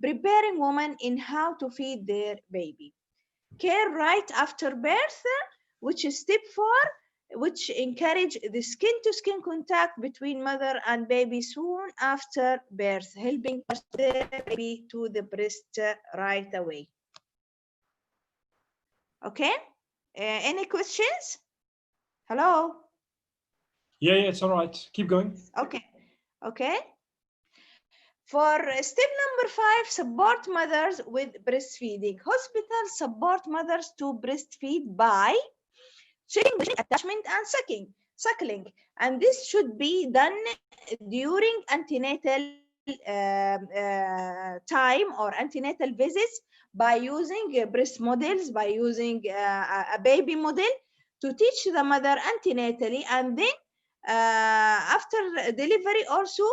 preparing women in how to feed their baby. Care right after birth, which is step 4, which encourage the skin-to-skin contact between mother and baby soon after birth, helping the baby to the breast right away. Okay, any questions? Hello? Yeah, it's all right. Keep going. Okay. For step number 5, support mothers with breastfeeding. Hospitals support mothers to breastfeed by checking attachment and suckling, and this should be done during antenatal time or antenatal visits by using breast models, by using a baby model to teach the mother antenatally, and then after delivery also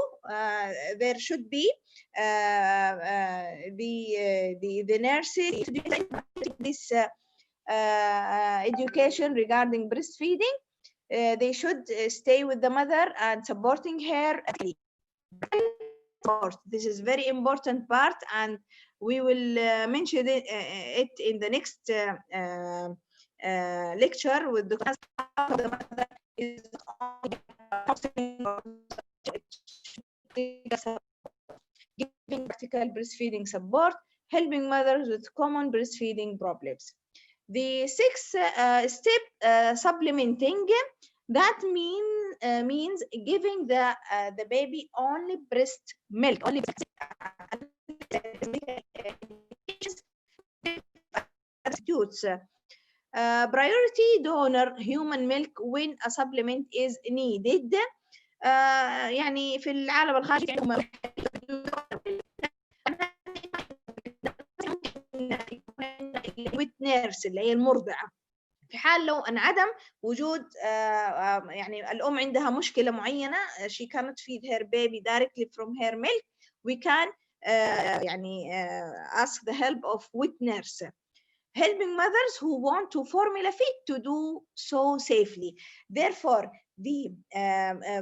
there should be the nurses this education regarding breastfeeding. They should stay with the mother and supporting her. This is very important part, and we will mention it in the next lecture with the mother is giving practical breastfeeding support, helping mothers with common breastfeeding problems. The sixth step, supplementing. That means giving the baby only breast milk, only substitutes. Priority donor human milk when a supplement is needed. يعني في العالم الخارجي with nurse اللي هي المرضعة. في حال لو انعدم وجود يعني الأم عندها مشكلة معينة, she cannot feed her baby directly from her milk, we can يعني ask the help of wet nurse. Helping mothers who want to formula feed to do so safely. Therefore, the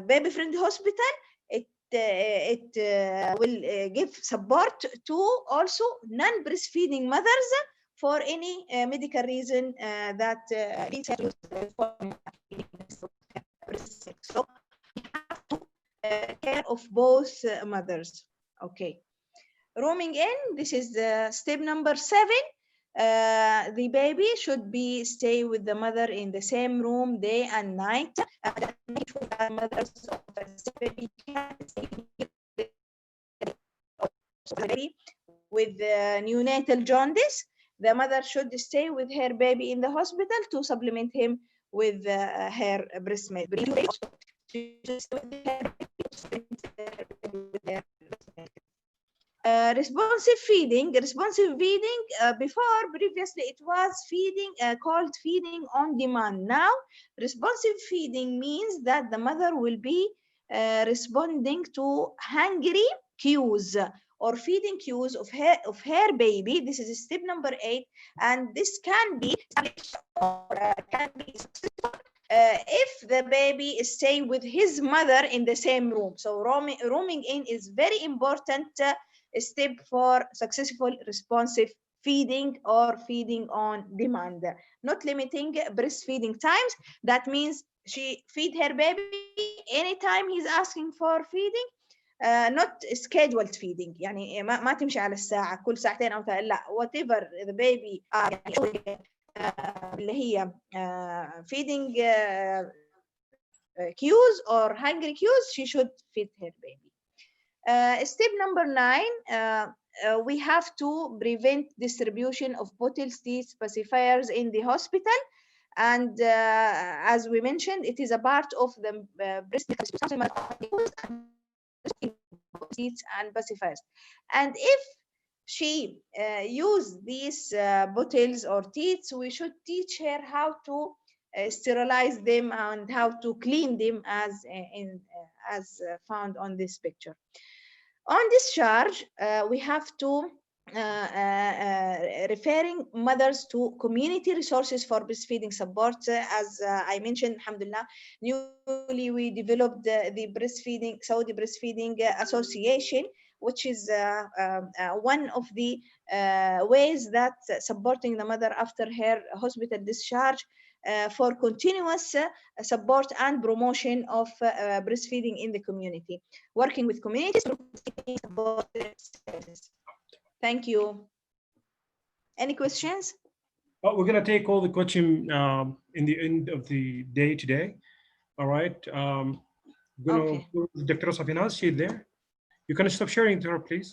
baby-friendly hospital, it will give support to also non-breastfeeding mothers for any medical reason that leads to so we have to care of both mothers. Okay. Rooming in, this is the step number 7. The baby should be stay with the mother in the same room day and night. Mothers of baby with neonatal jaundice, the mother should stay with her baby in the hospital to supplement him with her breast milk. Responsive feeding. Before, previously it was feeding called feeding on demand. Now responsive feeding means that the mother will be responding to hungry cues or feeding cues of her baby. This is step number 8, and this can be if the baby is staying with his mother in the same room. So rooming in is very important step for successful responsive feeding or feeding on demand. Not limiting breastfeeding times. That means she feed her baby anytime he's asking for feeding. Not scheduled feeding, يعني ما تمشي على الساعة كل ساعتين أو ثلاث, لا, whatever the baby اللي هي feeding cues or hungry cues, she should feed her baby. Step number 9, we have to prevent distribution of bottles, teeth, pacifiers in the hospital. And as we mentioned, it is a part of the breast teeth and pacifiers. And if she use these bottles or teats, we should teach her how to sterilize them and how to clean them as found on this picture. On discharge, we have to referring mothers to community resources for breastfeeding support. As I mentioned, alhamdulillah, newly we developed the Saudi Breastfeeding Association, which is one of the ways that supporting the mother after her hospital discharge for continuous support and promotion of breastfeeding in the community, working with communities. Thank you. Any questions? We're going to take all the questions in the end of the day today. All right. Okay. Dr. Safinaz, she's there. You can stop sharing to her, please.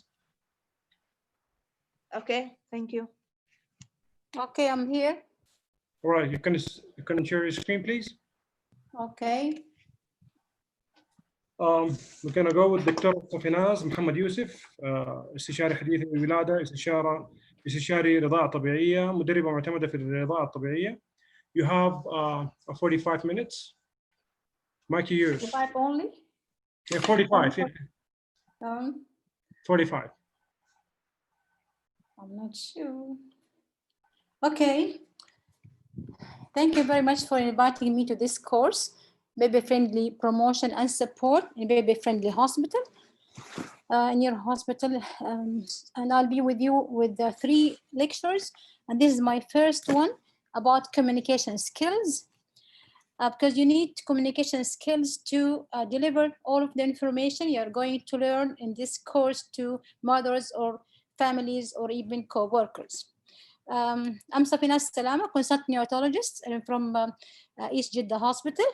Okay, thank you. Okay, I'm here. All right, you can share your screen, please. Okay. We're gonna go with دكتور صفيناز محمد يوسف، استشاري حديث الولادة، استشاري رضاعة طبيعية، مدربة معتمدة في الرضاعة الطبيعية. You have 45 minutes. Mike, yours. 45 only? Yeah, 45. Yeah. 45. I'm not sure. Okay. Thank you very much for inviting me to this course, baby-friendly promotion and support in baby-friendly hospital. In your hospital, and I'll be with you with the 3 lectures. And this is my first one about communication skills. Because you need communication skills to deliver all of the information you're going to learn in this course to mothers or families or even co-workers. I'm Safina Salama, consultant neonatologist from East Jeddah Hospital.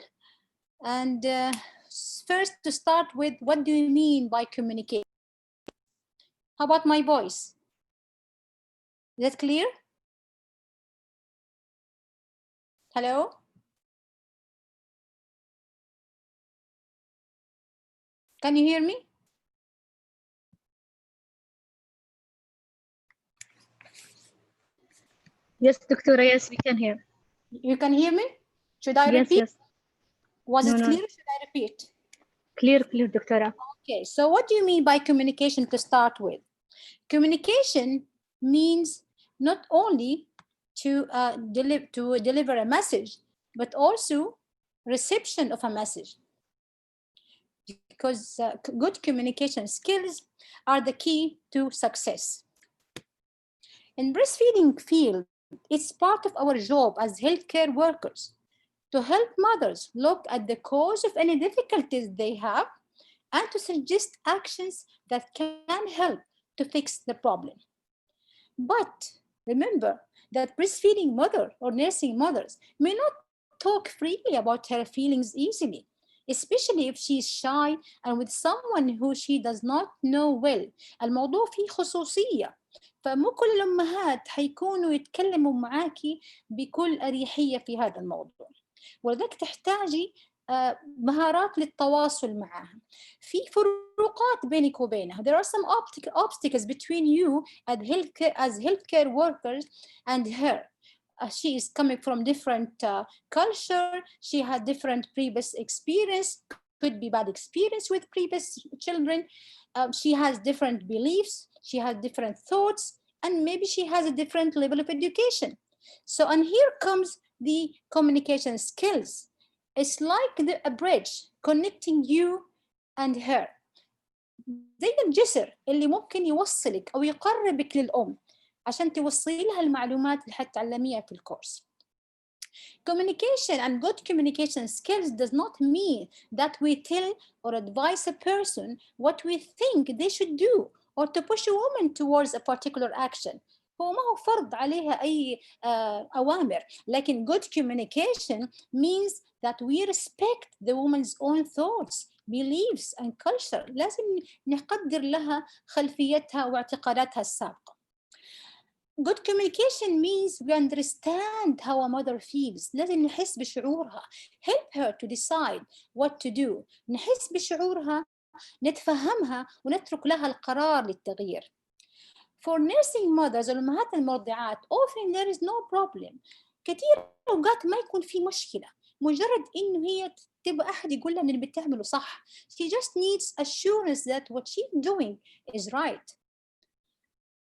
And first to start with, what do you mean by communication? How about my voice? Is that clear? Hello? Can you hear me? Yes, Doctora, yes, we can hear. You can hear me? Should I repeat? Yes. Was No, it no. clear? Should I repeat? Clear, Doctora. Okay, so what do you mean by communication to start with? Communication means not only to deliver a message, but also reception of a message. Because good communication skills are the key to success. In breastfeeding field, it's part of our job as healthcare workers to help mothers look at the cause of any difficulties they have and to suggest actions that can help to fix the problem. But remember that breastfeeding mother or nursing mothers may not talk freely about her feelings easily, especially if she's shy and with someone who she does not know well. الموضوع فيه خصوصية، فمو كل الأمهات حيكونوا يتكلموا معاكي بكل أريحية في هذا الموضوع، ولذلك تحتاجي مهارات للتواصل معها. في فروقات بينك وبينها. There are some obstacles between you as healthcare workers and her. She is coming from different culture. She had different previous experience, could be bad experience with previous children. She has different beliefs. She has different thoughts, and maybe she has a different level of education. So, and here comes the communication skills. It's like a bridge connecting you and her. زي الجسر اللي ممكن يوصلك أو يقربك للأم عشان توصلي لها المعلومات اللي حتتعلميها في الكورس. Communication and good communication skills does not mean that we tell or advise a person what we think they should do or to push a woman towards a particular action. هو ما هو فرض عليها أي أوامر، لكن good communication means that we respect the woman's own thoughts, beliefs and culture. لازم نقدر لها خلفيتها واعتقاداتها السابقة. Good communication means we understand how a mother feels. لازم نحس بشعورها. Help her to decide what to do. نحس بشعورها، نتفهمها ونترك لها القرار للتغيير. For nursing mothers الأمهات المرضعات often there is no problem. كثير أوقات ما يكون في مشكلة، مجرد إنه هي تبغى أحد يقول لها إن اللي بتعمله صح. She just needs assurance that what she's doing is right.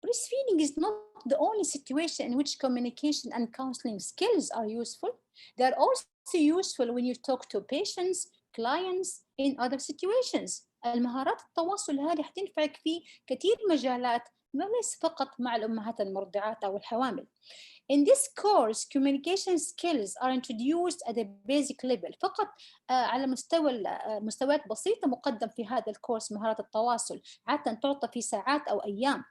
Breastfeeding is not the only situation in which communication and counseling skills are useful. They are also useful when you talk to patients, clients, in other situations. المهارات التواصل هذه حتنفعك في كثير مجالات، ليس فقط مع الأمهات المرضعات أو الحوامل. In this course, communication skills are introduced at a basic level. فقط على مستويات بسيطة مقدم في هذا الكورس مهارات التواصل، عادة تعطى في ساعات أو أيام.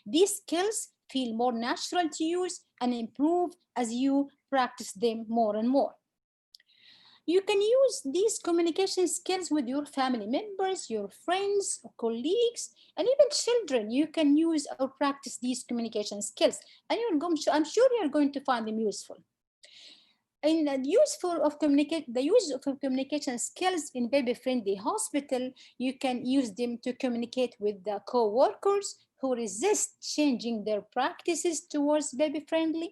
These skills feel more natural to use and improve as you practice them more and more. You can use these communication skills with your family members, your friends, colleagues, and even children. You can use or practice these communication skills, and I'm sure you're going to find them useful. In the use of communication skills in baby-friendly hospital, you can use them to communicate with the co-workers who resist changing their practices towards baby-friendly.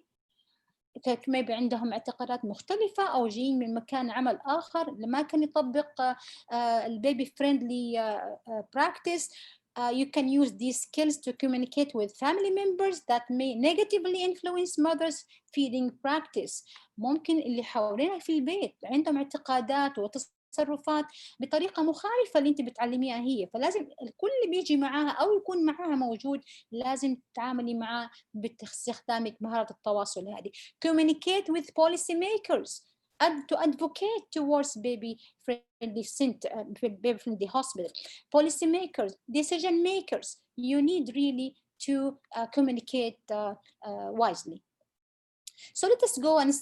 maybe عندهم اعتقادات مختلفة أو جايين من مكان عمل آخر ما كان يطبق baby-friendly practice. You can use these skills to communicate with family members that may negatively influence mothers' feeding practice. ممكن اللي حوالينا في البيت عندهم اعتقادات وتصرفات بطريقة مخالفة اللي انت بتعلميها هي، فلازم الكل اللي بيجي معاها أو يكون معاها موجود لازم تتعاملي معاه باستخدامك مهارة التواصل هذه. Communicate with policy makers to advocate towards baby-friendly hospital. Policy makers, decision makers, you need really to communicate wisely. So let us go and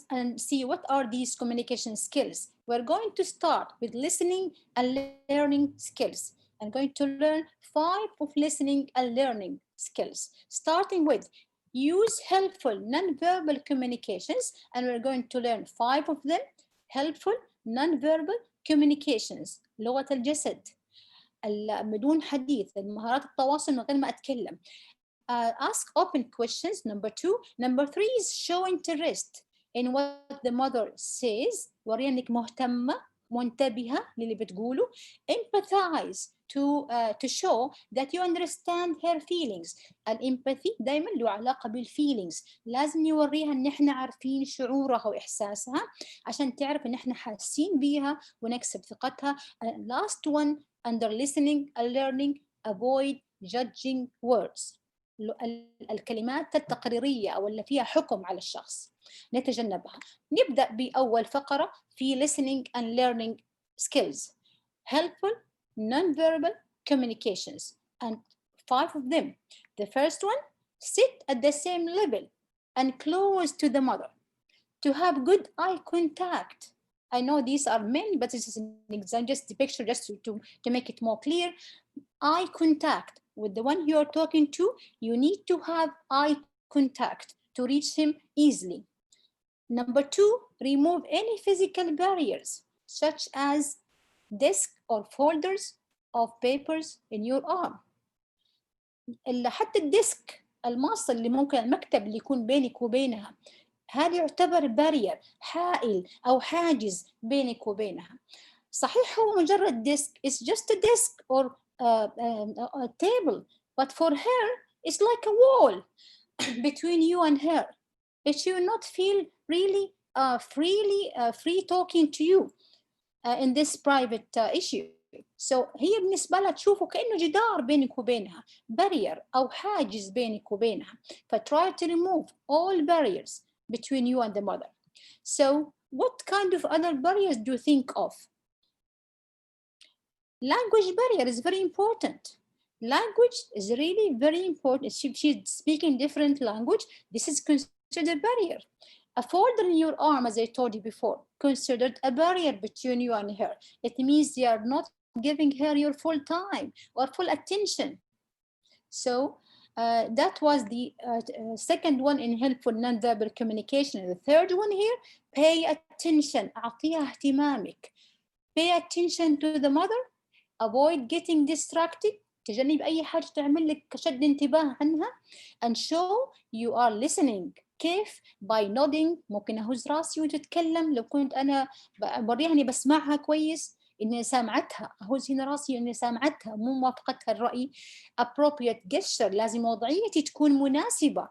see what are these communication skills. We're going to start with listening and learning skills. I'm going to learn 5 of listening and learning skills, starting with use helpful non-verbal communications, and we're going to learn 5 of them. Helpful non-verbal communications، لغة الجسد، بدون حديث، مهارات التواصل من غير ما أتكلم. Ask open questions, number 2. Number 3 is show interest in what the mother says. وري إنك مهتمة منتبهة للي بتقوله. Empathize to show that you understand her feelings. الempathy دائما له علاقة بالفيلينجز، لازم يوريها إن إحنا عارفين شعورها وإحساسها عشان تعرف إن إحنا حاسين بيها ونكسب ثقتها. Last one, under listening and learning, avoid judging words. الكلمات التقريرية أو اللي فيها حكم على الشخص نتجنبها. نبدأ بأول فقرة في listening and learning skills. Helpful non-verbal communications, and 5 of them. The first one, sit at the same level and close to the mother. To have good eye contact. I know these are men, but this is an example, just the picture, just to make it more clear. Eye contact with the one you are talking to, you need to have eye contact to reach him easily. Number 2, remove any physical barriers, such as desk or folders of papers in your arm. حتى الديسك الماصل اللي ممكن المكتب اللي يكون بينك وبينها، هذا يعتبر بارير، حائل أو حاجز بينك وبينها. صحيح هو مجرد ديسك، it's just a desk or a table, but for her it's like a wall between you and her. It should not feel really free talking to you in this private issue. So هي بالنسبة لها تشوفه كأنه جدار بينك وبينها، barrier أو حاجز بينك وبينها. فتry to remove all barriers between you and the mother. So what kind of other barriers do you think of? Language barrier is very important. Language is really very important. If she's speaking different language, this is considered barrier. A folder in your arm, as I told you before, considered a barrier between you and her. It means you are not giving her your full time or full attention. So that was the second one in helpful non-verbal communication. The third one here, pay attention. أعطيها اهتمامك. Pay attention to the mother. Avoid getting distracted. تجنب أي حاجة تعمل لك شد انتباه عنها. And show you are listening. كيف؟ by nodding. ممكن أهز راسي وتتكلم. لو كنت أنا بريها إني بسمعها كويس، إني سامعتها، أهز هنا راسي إني سامعتها مو موافقتها الرأي. appropriate gesture، لازم وضعيتي تكون مناسبة.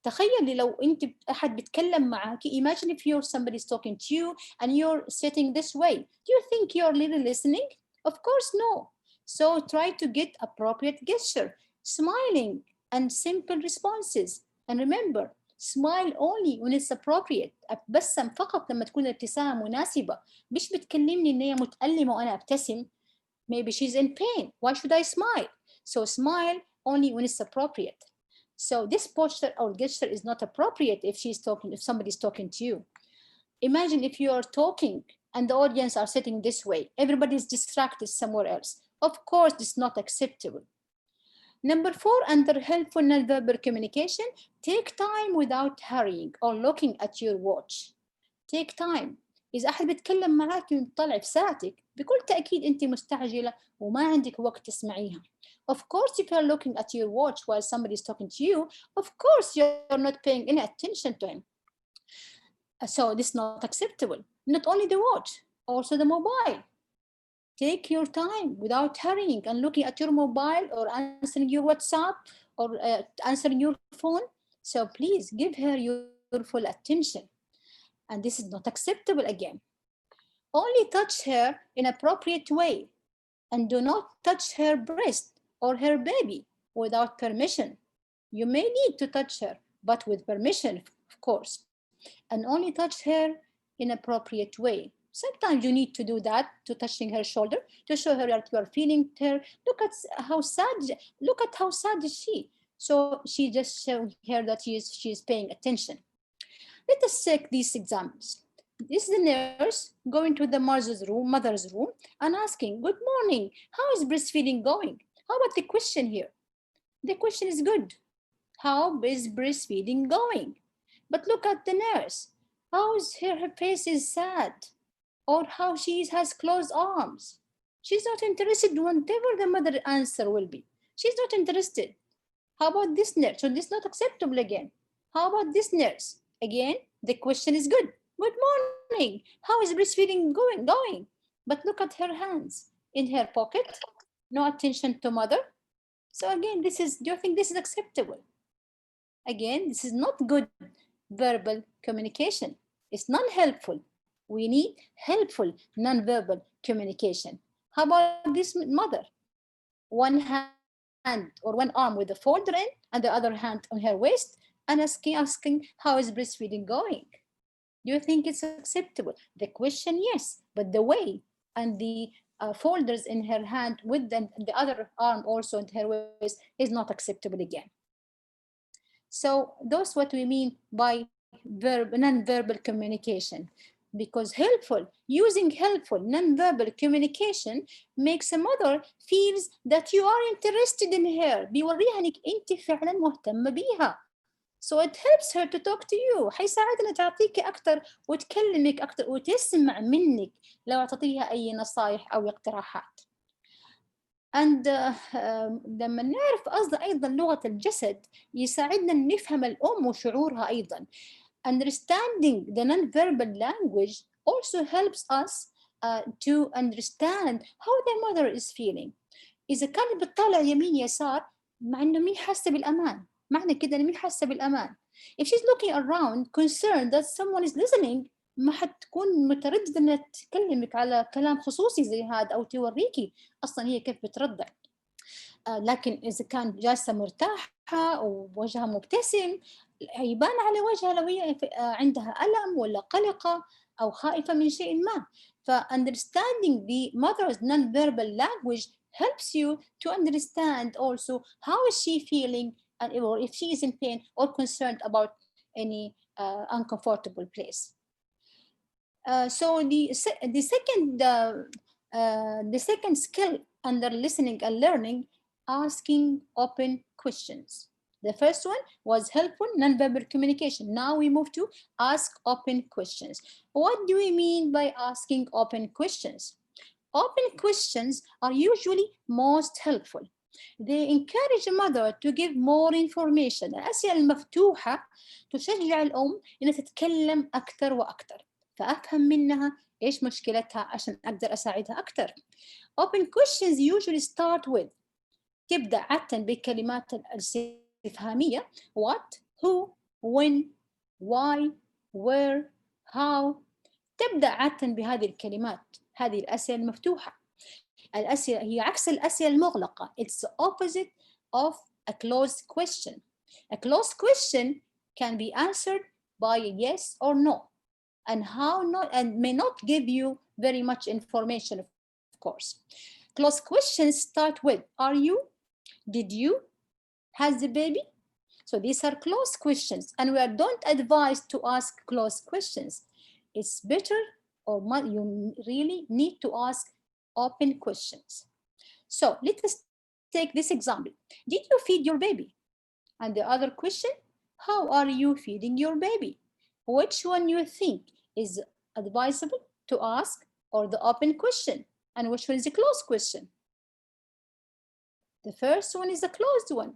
تخيلي لو أنت أحد بيتكلم معك، imagine if somebody is talking to you and you're sitting this way. Do you think you're really listening? Of course no. So try to get appropriate gesture, smiling and simple responses. And remember, smile only when it's appropriate. أبتسم فقط لما تكون الابتسامة مناسبة. مش بتكلمني إن هي متألمة وأنا أبتسم. Maybe she's in pain. Why should I smile? So smile only when it's appropriate. So this posture or gesture is not appropriate if somebody's talking to you. Imagine if you are talking and the audience are sitting this way. Everybody is distracted somewhere else. Of course, this is not acceptable. Number 4, under helpful nonverbal communication, take time without hurrying or looking at your watch. Take time. إذا أحد بيتكلم معاك ويطلع في ساعتك بكل تأكيد أنت مستعجلة وما عندك وقت تسمعيها. Of course, if you're looking at your watch while somebody is talking to you, of course you're not paying any attention to him. So this is not acceptable. Not only the watch, also the mobile. Take your time without hurrying and looking at your mobile or answering your WhatsApp or answering your phone. So please give her your full attention. And this is not acceptable again. Only touch her in an appropriate way and do not touch her breast or her baby without permission. You may need to touch her, but with permission, of course. And only touch her in an appropriate way. Sometimes you need to do that, to touching her shoulder, to show her that you are feeling her. Look at how sad is she. So she just showed her that she is paying attention. Let us check these examples. This is the nurse going to the mother's room and asking, good morning, how is breastfeeding going? How about the question here? The question is good. How is breastfeeding going? But look at the nurse. How is her face is sad, or how she has closed arms. She's not interested whatever the mother answer will be. She's not interested. How about this nurse? So this is not acceptable again. How about this nurse? Again, the question is good. Good morning. How is breastfeeding going? But look at her hands in her pocket. No attention to mother. So again, do you think this is acceptable? Again, this is not good verbal communication. It's non-helpful. We need helpful non-verbal communication. How about this mother? One hand or one arm with the folder in and the other hand on her waist and asking how is breastfeeding going? Do you think it's acceptable? The question, yes, but the way and the folders in her hand with the other arm also in her waist is not acceptable again. So that's what we mean by non-verbal communication. Because using helpful non-verbal communication makes a mother feels that you are interested in her. بيوريها انك انت فعلا مهتمة بيها. So it helps her to talk to you. حيساعدنا تعطيك أكثر وتكلمك أكثر وتسمع منك لو أعطيها أي نصائح أو اقتراحات. And لما نعرف أيضا لغة الجسد يساعدنا نفهم الأم وشعورها أيضا. Understanding the non-verbal language also helps us to understand how the mother is feeling. إذا كانت بتطالع يمين يسار مع إنه مين حاسة بالأمان. معنى كده إنه مين حاسة بالأمان. If she's looking around concerned that someone is listening ما حتكون مترددة إنها تكلمك على كلام خصوصي زي هذا أو توريكي أصلاً هي كيف بترضع. لكن إذا كان جالسة مرتاحة ووجهها مبتسم يبان على وجهها لو هي عندها ألم ولا قلقة أو خائفة من شيء ما. Understanding the mother's non-verbal language helps you to understand also how is she feeling and or if she is in pain or concerned about any uncomfortable place. So the second skill under listening and learning, asking open questions. The first one was helpful non-verbal communication. Now we move to ask open questions. What do we mean by asking open questions? Open questions are usually most helpful. They encourage a mother to give more information. الأسئلة المفتوحة تشجع الأم إنها تتكلم أكثر وأكثر. فأفهم منها إيش مشكلتها عشان أقدر أساعدها أكثر. Open questions usually start with تبدأ عادة بكلمات الاستفهامية what, who, when, why, where, how. تبدأ عادة بهذه الكلمات. هذه الأسئلة المفتوحة. الأسئلة هي عكس الأسئلة المغلقة. It's the opposite of a closed question. A closed question can be answered by yes or no, and how not, and may not give you very much information, of course. Closed questions start with are you, did you, has the baby. So these are closed questions, and we don't advise to ask closed questions. It's better or you really need to ask open questions. So let us take this example. Did you feed your baby? And the other question, how are you feeding your baby? Which one you think is advisable to ask, or the open question? And which one is a closed question? The first one is a closed one.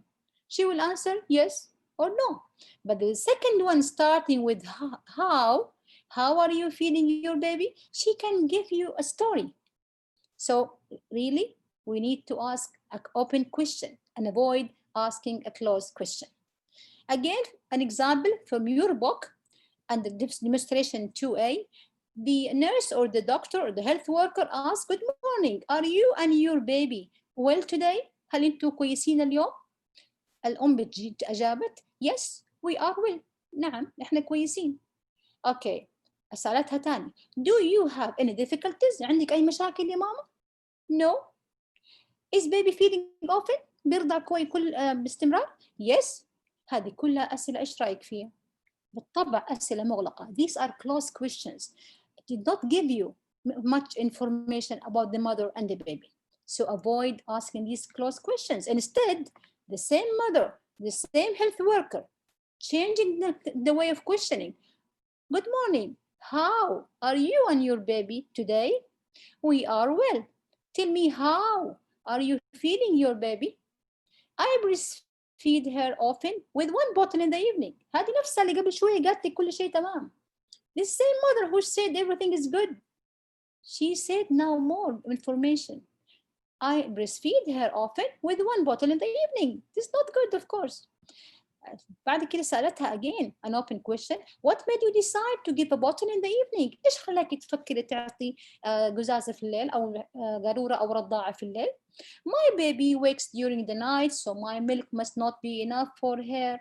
She will answer yes or no. But the second one, starting with how are you feeding your baby? She can give you a story. So really, we need to ask an open question and avoid asking a closed question. Again, an example from your book and the demonstration 2A, the nurse or the doctor or the health worker asks, good morning, are you and your baby well today? هل انتوا كويسين اليوم؟ الأم أجابت yes we are well. نعم احنا كويسين. اوكي سألتها تاني do you have any difficulties؟ عندك أي مشاكل يا ماما؟ no. is baby feeding often؟ بيرضع باستمرار؟ yes. هذه كلها أسئلة إيش رأيك فيها؟ بالطبع أسئلة مغلقة. These are closed questions. It did not give you much information about the mother and the baby. So avoid asking these closed questions. Instead, the same mother, the same health worker, changing the way of questioning. Good morning. How are you and your baby today? We are well. Tell me, how are you feeding your baby? I breastfeed her often with 1 bottle in the evening. هذه نفسها اللي قبل شوية قالت لي كل شيء تمام. The same mother who said everything is good. She said now more information. I breastfeed her often with 1 bottle in the evening. This is not good, of course. بعد كده سألتها again an open question. What made you decide to give a bottle in the evening? إيش خلاك تفكري تعطي قزازة في الليل أو قارورة أو رضاعة في الليل؟ My baby wakes during the night, so my milk must not be enough for her.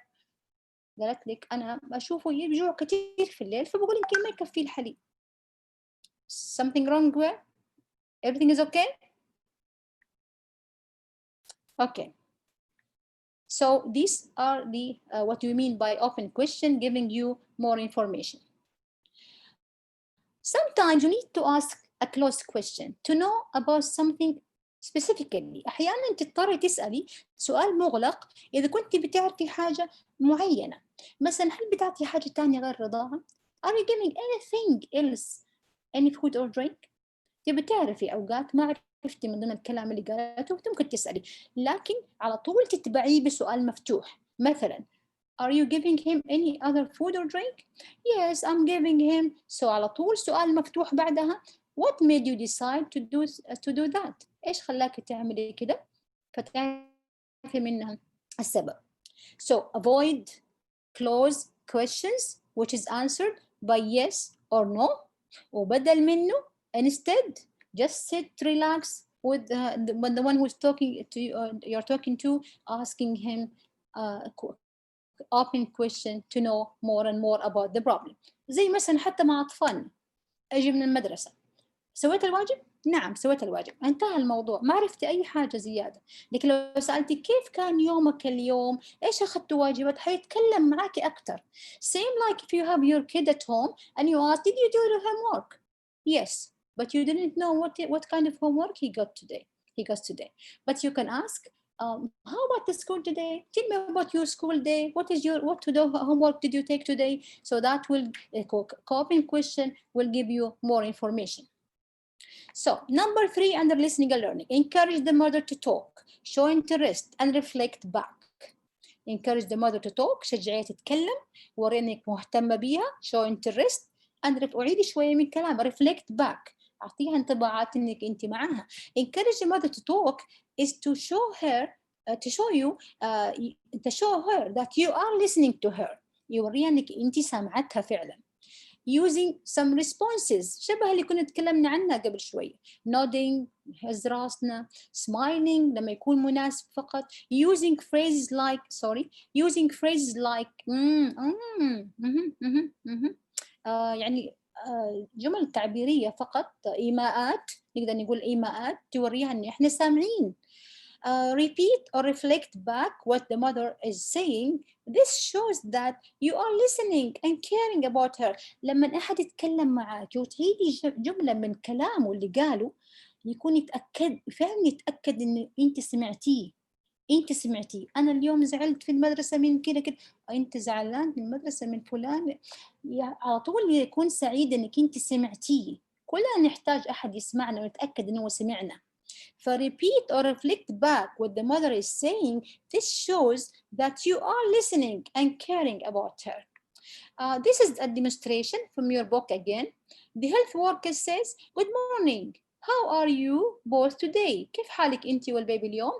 قالت لك أنا أشوفه يجوع كثير في الليل فبقول يمكن ما يكفي الحليب. Something wrong where? Everything is okay? Okay. So these are the what you mean by open question, giving you more information. Sometimes you need to ask a closed question to know about something specifically. أحيانا تضطري تسألي سؤال مغلق إذا كنت بتعرفي حاجة معينة. مثلا هل بتعطي حاجة تانية غير الرضاعة؟ Are you giving anything else? Any food or drink؟ تبي تعرفي أوقات ما عرفتي من ضمن الكلام اللي قالته ممكن تسألي، لكن على طول تتبعيه بسؤال مفتوح. مثلا Are you giving him any other food or drink? Yes, I'm giving him. So على طول سؤال مفتوح بعدها. What made you decide to do that? إيش خلاك تعملي كده؟ فتعرفي منها السبب. So avoid closed questions which is answered by yes or no. وبدل منه instead just sit, relax with the one who's talking to you, you're talking to, asking him open question to know more and more about the problem. زي مثلا حتى مع أطفالنا أجي من المدرسة سويت الواجب؟ نعم سويت الواجب. انتهى الموضوع، ما عرفتي أي حاجة زيادة. لكن لو سألتي كيف كان يومك اليوم؟ إيش أخذت واجبات؟ حيتكلم معاكي أكتر. Same like if you have your kid at home and you ask, did you do your homework? Yes, but you didn't know what kind of homework he got today. But you can ask, how about the school today? Tell me about your school day. What homework did you take today? So that will open question will give you more information. So number 3 under listening and learning, encourage the mother to talk, show interest and reflect back. Encourage the mother to talk، شجعيها تتكلم، وري انك مهتمة بيها، show interest and أعيدي شوية من كلام، reflect back، أعطيها انطباعات انك انت معاها. Encourage the mother to talk is to show her that you are listening to her. يوريها انك انت سامعتها فعلا. Using some responses شبه اللي كنا تكلمنا عنها قبل شوي. Nodding، هز راسنا، smiling لما يكون مناسب فقط. Using phrases like يعني جمل تعبيرية فقط، إيماءات، نقدر نقول إيماءات توريها إن إحنا سامعين. repeat or reflect back what the mother is saying. This shows that you are listening and caring about her. لما أحد يتكلم معك وتعيدي جملة من كلامه اللي قاله، يكون يتأكد فعلا، يتأكد إن أنت سمعتيه. أنت سمعتيه، أنا اليوم زعلت في المدرسة من كده كده، أنت زعلان في المدرسة من فلان، على طول يكون سعيد إنك أنت سمعتيه. كلنا نحتاج أحد يسمعنا ونتأكد إنه سمعنا. repeat or reflect back what the mother is saying. This shows that you are listening and caring about her. This is a demonstration from your book again. The health worker says, good morning. How are you both today? كيف حالك أنت والبيبي اليوم؟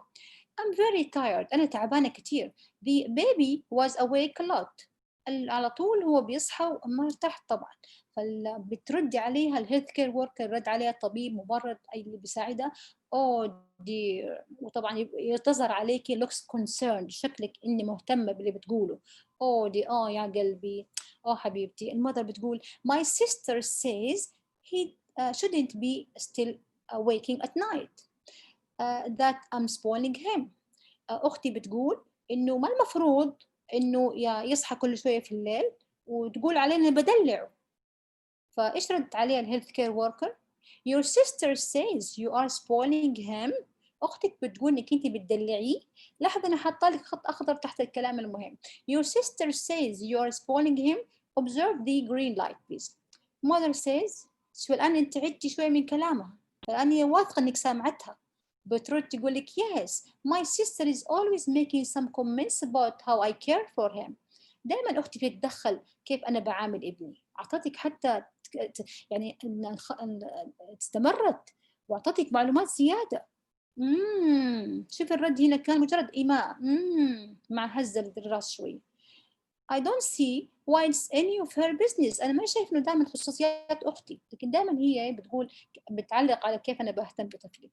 I'm very tired. أنا تعبانة كتير. The baby was awake a lot. على طول هو بيصحى وما ارتاح طبعا. فبترد عليها الهيلث كير وركر، رد عليها الطبيب، ممرض، أي اللي بيساعدها. Oh dear. وطبعا يظهر عليكي looks concerned، شكلك إني مهتمة باللي بتقوله. Oh dear. يا قلبي. حبيبتي. المother بتقول my sister says he shouldn't be still waking at night. That I'm spoiling him. أختي بتقول إنه ما المفروض إنه يصحى كل شوية في الليل، وتقول علينا بدلعه. فإيش ردت عليها الهيلث كير وركر؟ Your sister says you are spoiling him. أختك بتقول إنك أنت بتدلعيه. لحظة، أنا حاطة لك خط أخضر تحت الكلام المهم. Your sister says you are spoiling him. Observe the green light please. Mother says. شو الآن أنت عدتي شوية من كلامها، فالآن هي واثقة إنك سامعتها. بترد تقول لك yes, my sister is always making some comments about how I care for him. دائما أختي بتتدخل كيف أنا بعامل ابني. أعطتك حتى يعني استمرت وأعطتك معلومات زيادة. شوف الرد هنا كان مجرد إيماء مع هزة الراس شوي. I don't see why it's any of her business. أنا ما شايف إنه دائما خصوصيات أختي، لكن دائما هي بتقول، بتعلق على كيف أنا بهتم بطفلي.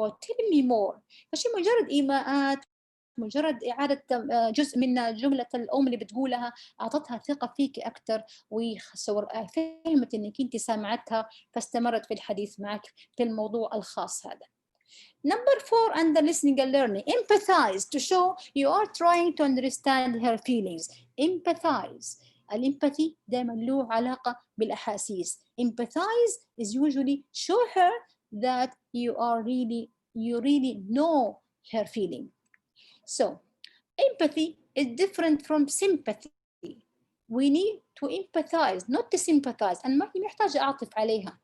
tell me more. فشي مجرد إيماءات، مجرد إعادة جزء من جملة الأم اللي بتقولها، أعطتها ثقة فيك أكثر، وفهمت إنك أنت سامعتها، فاستمرت في الحديث معك في الموضوع الخاص هذا. Number 4 under listening and learning, empathize to show you are trying to understand her feelings. Empathize. الempathy دائما له علاقة بالأحاسيس. Empathize is usually show her that you really know her feeling. So, empathy is different from sympathy. We need to empathize, not to sympathize. أنا ما محتاجة أعطف عليها.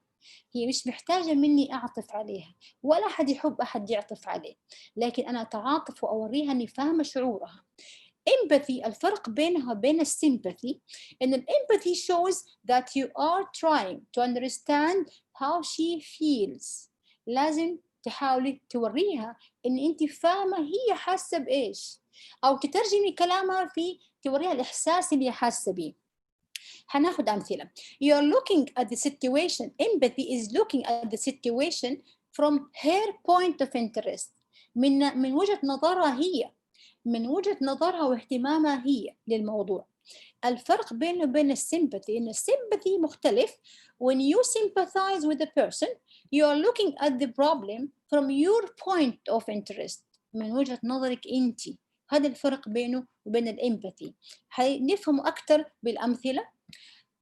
هي مش محتاجة مني أعطف عليها، ولا أحد يحب أحد يعطف عليه، لكن أنا أتعاطف وأوريها أني فاهمة شعورها. Empathy، الفرق بينها وبين السيمباثي إن الempathy shows that you are trying to understand how she feels. لازم تحاولي توريها إن أنت فاهمة هي حاسة بإيش، أو تترجمي كلامها في توريها الإحساس اللي حاسة بيه. هناخد أمثلة. You are looking at the situation. Empathy is looking at the situation from her point of interest. من وجهة نظرها هي، من وجهة نظرها واهتمامها هي للموضوع. الفرق بينه وبين السيمباثي إن السيمباثي مختلف. When you sympathize with a person, you are looking at the problem from your point of interest. من وجهة نظرك أنت. هذا الفرق بينه وبين الإمباثي. هنفهمه أكثر بالأمثلة.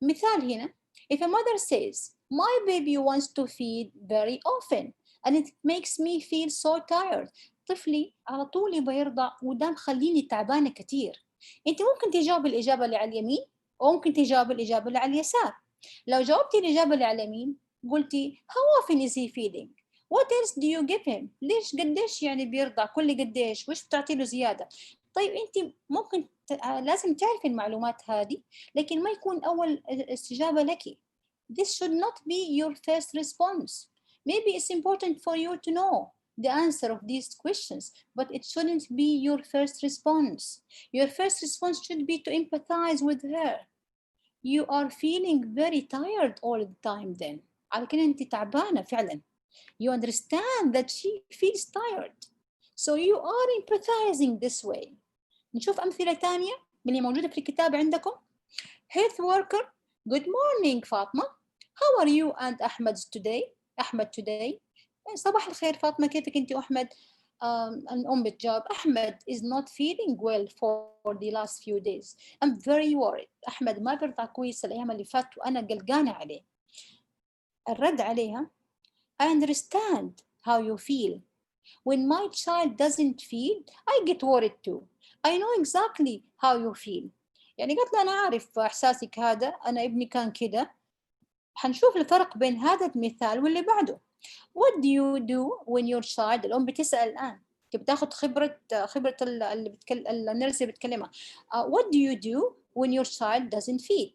مثال هنا. If a mother says, my baby wants to feed very often and it makes me feel so tired. طفلي على طول يبغى يرضع وده مخليني تعبانة كتير. أنت ممكن تجاوب الإجابة اللي على اليمين وممكن تجاوب الإجابة اللي على اليسار. لو جاوبتي الإجابة اللي على اليمين قلتي how often is he feeding? What else do you give him? ليش قديش يعني بيرضع؟ كل قديش؟ وش بتعطي له زيادة؟ طيب أنت ممكن لازم تعرفي المعلومات هذه، لكن ما يكون أول استجابة لك. This should not be your first response. Maybe it's important for you to know the answer of these questions, but it shouldn't be your first response. Your first response should be to empathize with her. You are feeling very tired all the time then. على كده أنت تعبانة فعلا. You understand that she feels tired. So you are empathizing this way. نشوف أمثلة تانية من اللي موجودة في الكتاب عندكم. Health worker, good morning فاطمة. How are you and أحمد today? صباح الخير فاطمة، كيفك أنت وأحمد؟ الأم بتجاوب أحمد is not feeling well for the last few days. I'm very worried. أحمد ما بيرضع كويس الأيام اللي فاتت وأنا قلقانة عليه. الرد عليها I understand how you feel. When my child doesn't feed, I get worried too. I know exactly how you feel. يعني قلت له أنا عارف إحساسك هذا، أنا ابني كان كده. حنشوف الفرق بين هذا المثال واللي بعده. What do you do when your child، الأم بتسأل الآن، بتاخد خبرة النرس اللي بتكلمها. What do you do when your child doesn't feed؟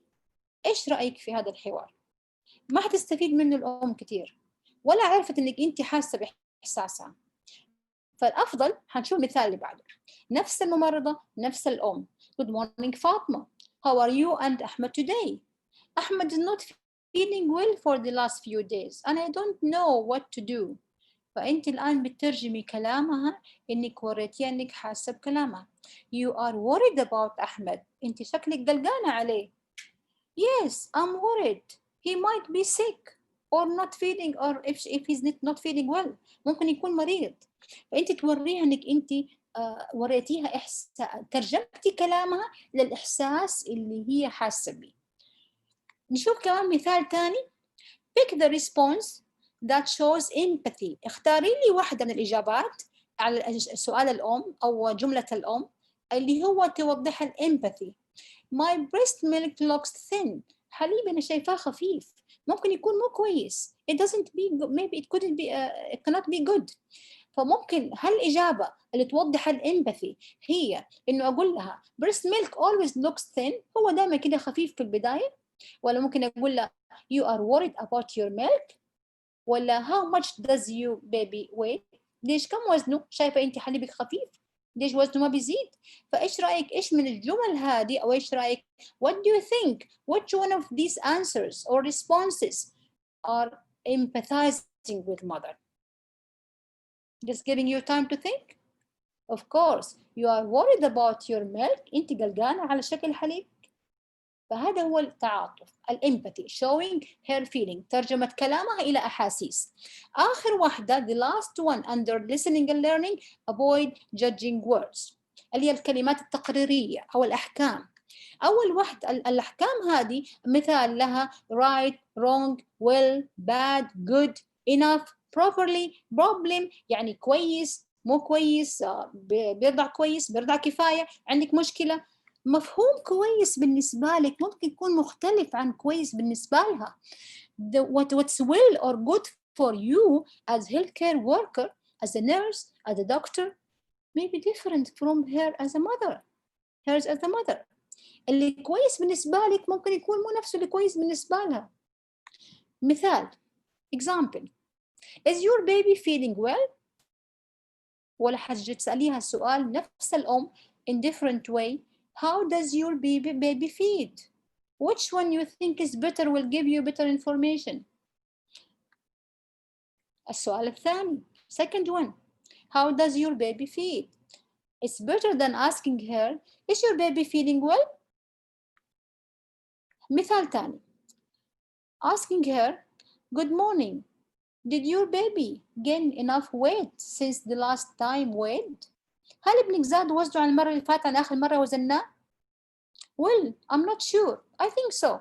إيش رأيك في هذا الحوار؟ ما حتستفيد منه الأم كتير، ولا عرفت إنك أنت حاسة بإحساسها. فالأفضل حنشوف المثال اللي بعده. نفس الممرضة، نفس الأم. Good morning فاطمة. How are you and Ahmed today? Ahmed is not feeling well for the last few days and I don't know what to do. فأنت الآن بتترجمي كلامها إنك وريتيها إنك حاسة بكلامها. You are worried about Ahmed. أنت شكلك قلقانة عليه. Yes, I'm worried. He might be sick or not feeling, or if he's not feeling well. ممكن يكون مريض. فأنت توريها إنك أنت وريتيها ترجمتي كلامها للإحساس اللي هي حاسة بيه. نشوف كمان مثال تاني. Pick the response that shows empathy. اختاري لي واحدة من الإجابات على سؤال الأم أو جملة الأم اللي هو توضح الempathy. My breast milk looks thin. حليب أنا شايفاه خفيف. ممكن يكون مو كويس. It doesn't be good. Maybe it couldn't be. It cannot be good. فممكن هالإجابة اللي توضح الempathy هي إنه أقول لها breast milk always looks thin. هو دائما كده خفيف في البداية. ولا ممكن أقول لها you are worried about your milk. ولا how much does your baby weigh؟ ليش كم وزنه؟ شايفة أنت حليبك خفيف؟ ليش وزنه ما بيزيد؟ فإيش رأيك إيش من الجمل هذه أو إيش رأيك what do you think which one of these answers or responses are empathizing with mother? Just giving you time to think. Of course you are worried about your milk. أنت قلقانة على شكل حليب. فهذا هو التعاطف الempathy showing her feeling. ترجمة كلامها إلى أحاسيس. آخر واحدة the last one under listening and learning avoid judging words اللي هي الكلمات التقريرية أو الأحكام. أول واحدة الأحكام هذه مثال لها right, wrong, well, bad, good, enough, properly, problem يعني كويس مو كويس بيرضع كويس بيرضع كفاية عندك مشكلة. مفهوم كويس بالنسبة لك ممكن يكون مختلف عن كويس بالنسبة لها. What's well or good for you as healthcare worker, as a nurse, as a doctor may be different from her as a mother. Hers as a mother. اللي كويس بالنسبة لك ممكن يكون مو نفسه اللي كويس بالنسبة لها. مثال example is your baby feeling well؟ ولا حاجة تسأليها السؤال نفس الأم in different way. How does your baby feed? Which one you think is better will give you better information? السؤال الثاني second one. How does your baby feed? It's better than asking her is your baby feeling well? مثال ثاني asking her good morning. Did your baby gain enough weight since the last time weighed? هل ابنك زاد وزنه عن المرة اللي فاتت عن آخر مرة وزناه؟ Well, I'm not sure. I think so.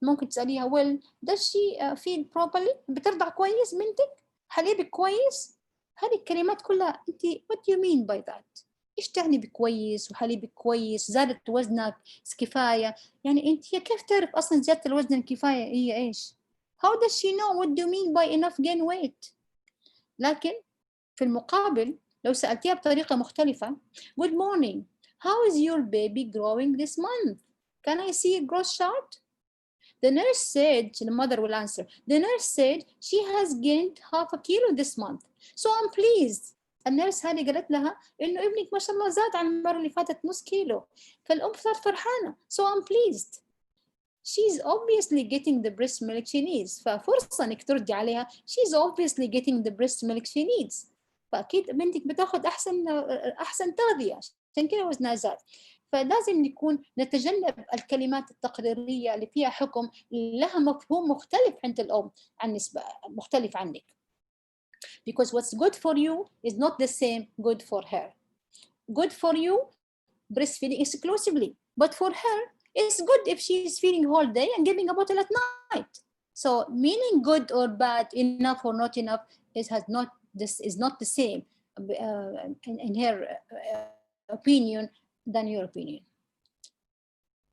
ممكن تسأليها well, does she feed properly؟ بترضع كويس بنتك؟ حليبك كويس؟ هذه الكلمات كلها أنت what do you mean by that؟ إيش تعني بكويس وحليبك كويس؟ زادت وزنك كفاية؟ يعني أنت كيف تعرف أصلا زيادة الوزن الكفاية هي إيش؟ How does she know what do you mean by enough gain weight؟ لكن في المقابل لو سألتيها بطريقة مختلفة good morning. How is your baby growing this month? Can I see a growth chart? The nurse said, the mother will answer, the nurse said she has gained half a kilo this month. So I'm pleased. النيرس هذه قالت لها إنه ابنك ما شاء الله زاد عن المرة اللي فاتت نص كيلو. فالأم صارت فرحانة. So I'm pleased. She's obviously getting the breast milk she needs. ففرصة إنك تردي عليها. She's obviously getting the breast milk she needs. فأكيد بنتك بتاخد أحسن تغذية عشان كده وزنها زاد. فلازم نتجنب الكلمات التقريرية اللي فيها حكم لها مفهوم مختلف عند الأم عن نسبة مختلف عنك. Because what's good for you is not the same good for her. Good for you, breastfeeding exclusively, but for her, it's good if she's feeding whole day and giving a bottle at night. So meaning good or bad, enough or not enough, this is not the same in her opinion than your opinion.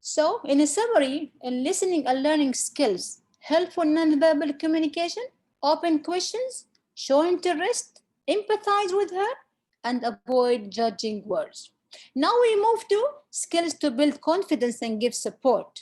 So in a summary, in listening and learning skills, helpful non-verbal communication, open questions, show interest, empathize with her, and avoid judging words. Now we move to skills to build confidence and give support.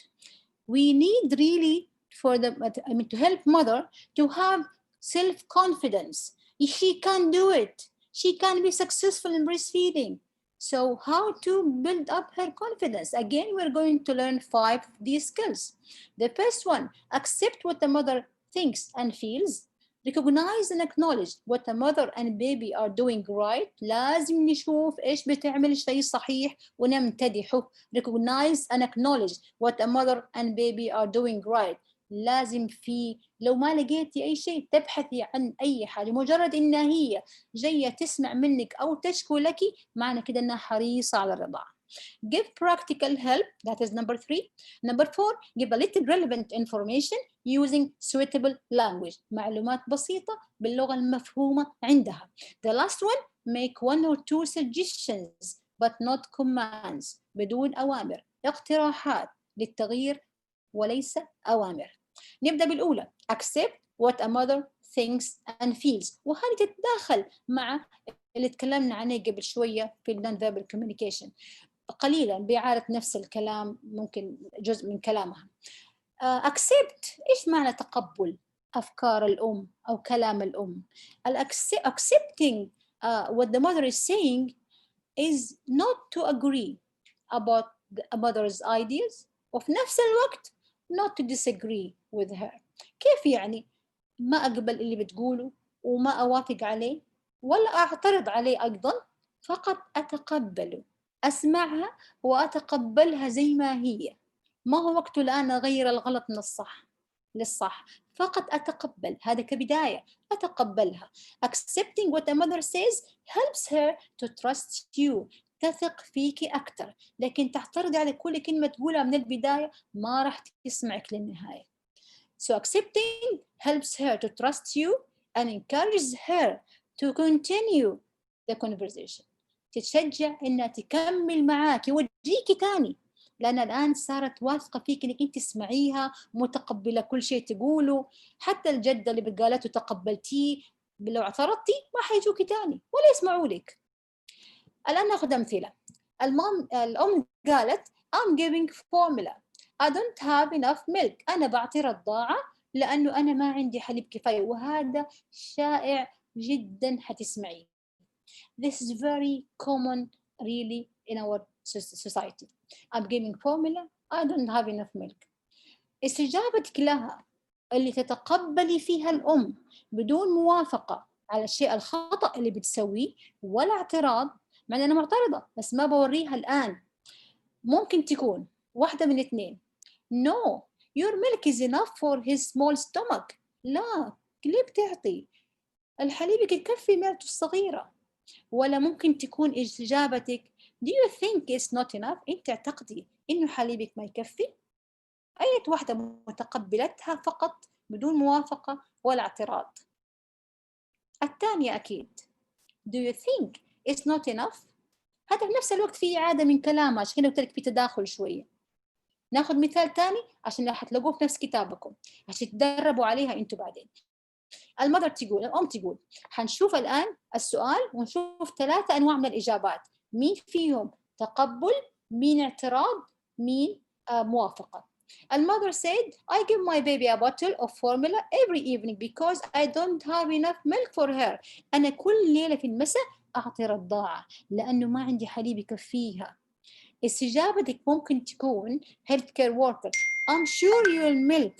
We need really to help mother to have self-confidence. She can do it. She can be successful in breastfeeding. So how to build up her confidence? Again, we're going to learn 5 of these skills. The first one, accept what the mother thinks and feels. Recognize and acknowledge what the mother and baby are doing right. لازم نشوف إيش بتعمل شيء صحيح ونمتدحه. Recognize and acknowledge what the mother and baby are doing right. لازم لو ما لقيتي أي شيء تبحثي عن أي حاجة، مجرد إنها هي جاية تسمع منك أو تشكو لك معنى كده إنها حريصة على الرضاعة. Give practical help, that is number 3. Number 4, give a little relevant information using suitable language. معلومات بسيطة باللغة المفهومة عندها. The last one, make 1 or 2 suggestions but not commands. بدون أوامر، اقتراحات للتغيير وليس أوامر. نبدأ بالأولى. Accept what a mother thinks and feels. وهذه تتداخل مع اللي تكلمنا عنه قبل شوية في non-verbal communication. قليلا بإعادة نفس الكلام، ممكن جزء من كلامها. accept إيش معنى تقبل أفكار الأم أو كلام الأم؟ accepting what the mother is saying is not to agree about the mother's ideas, وفي نفس الوقت not to disagree with her. كيف يعني؟ ما أقبل اللي بتقوله وما أوافق عليه ولا أعترض عليه أيضا، فقط أتقبله، أسمعها وأتقبلها زي ما هي. ما هو وقته الآن أغير الغلط من الصح للصح، فقط أتقبل. هذا كبداية، أتقبلها. Accepting what a mother says helps her to trust you. تثق فيك أكثر، لكن تعترضي على كل كلمة تقولها من البداية ما راح تسمعك للنهاية. So accepting helps her to trust you and encourages her to continue the conversation. تتشجع إنها تكمل معاك، يوديكي تاني، لأن الآن صارت واثقة فيك إنك أنت تسمعيها، متقبلة كل شيء تقوله. حتى الجدة اللي قالته تقبلتيه، لو اعترضتي ما حيجوكي تاني ولا يسمعوا لك. الآن نأخذ أمثلة. الأم قالت I'm giving formula. I don't have enough milk. أنا بعطي رضاعة لأنه أنا ما عندي حليب كفاية، وهذا شائع جدا حتسمعيه. This is very common really in our society. I'm giving formula. I don't have enough milk. استجابتك لها اللي تتقبلي فيها الأم بدون موافقة على الشيء الخطأ اللي بتسويه ولا اعتراض، مع أنا معترضة بس ما بوريها الآن، ممكن تكون واحدة من اثنين. No, your milk is enough for his small stomach. لا، ليه بتعطي؟ الحليب يكفي معدته الصغيرة. ولا ممكن تكون إجابتك Do you think it's not enough؟ أنت تعتقدي إنه حليبك ما يكفي؟ أي واحدة متقبلتها فقط بدون موافقة ولا اعتراض. الثانية أكيد Do you think it's not enough؟ هذا في نفس الوقت في إعادة من كلامها، عشان قلت لك في تداخل شوية. ناخذ مثال ثاني عشان راح تلاقوه في نفس كتابكم عشان تدربوا عليها أنتوا بعدين. الأم تقول حنشوف الآن السؤال ونشوف 3 أنواع من الإجابات، مين فيهم تقبل، مين اعتراض، مين موافقة. Mother said, I give my baby a bottle of formula every evening because I don't have enough milk for her. أنا كل ليلة في المساء أعطي رضاعة لأنه ما عندي حليب يكفيها. استجابتك ممكن تكون healthcare worker. I'm sure your milk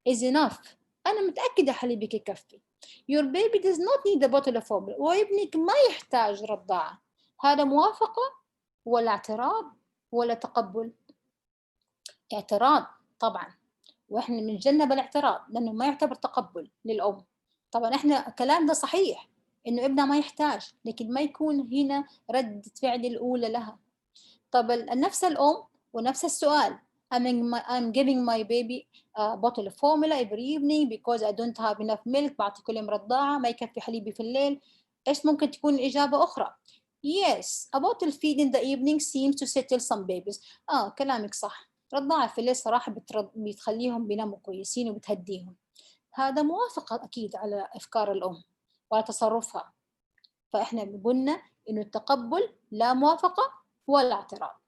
is enough. أنا متأكدة حليبك يكفي. Your baby does not need a bottle of formula. وابنك ما يحتاج رضاعة. هذا موافقة ولا اعتراض ولا تقبل؟ اعتراض طبعا، وإحنا بنتجنب الاعتراض لأنه ما يعتبر تقبل للأم. طبعا احنا الكلام ده صحيح انه ابنها ما يحتاج، لكن ما يكون هنا ردة فعل الاولى لها. طب نفس الام ونفس السؤال، I'm giving my baby a bottle of formula every evening because I don't have enough milk. بعطي كل يوم رضاعة ما يكفي حليبي في الليل. ايش ممكن تكون الإجابة أخرى؟ Yes, a bottle feed in the evening seems to settle some babies. كلامك صح، رضاعة في الليل صراحة بتخليهم بيناموا كويسين وبتهديهم. هذا موافقة أكيد على أفكار الأم وعلى تصرفها. فإحنا قلنا إنه التقبل لا موافقة ولا اعتراض.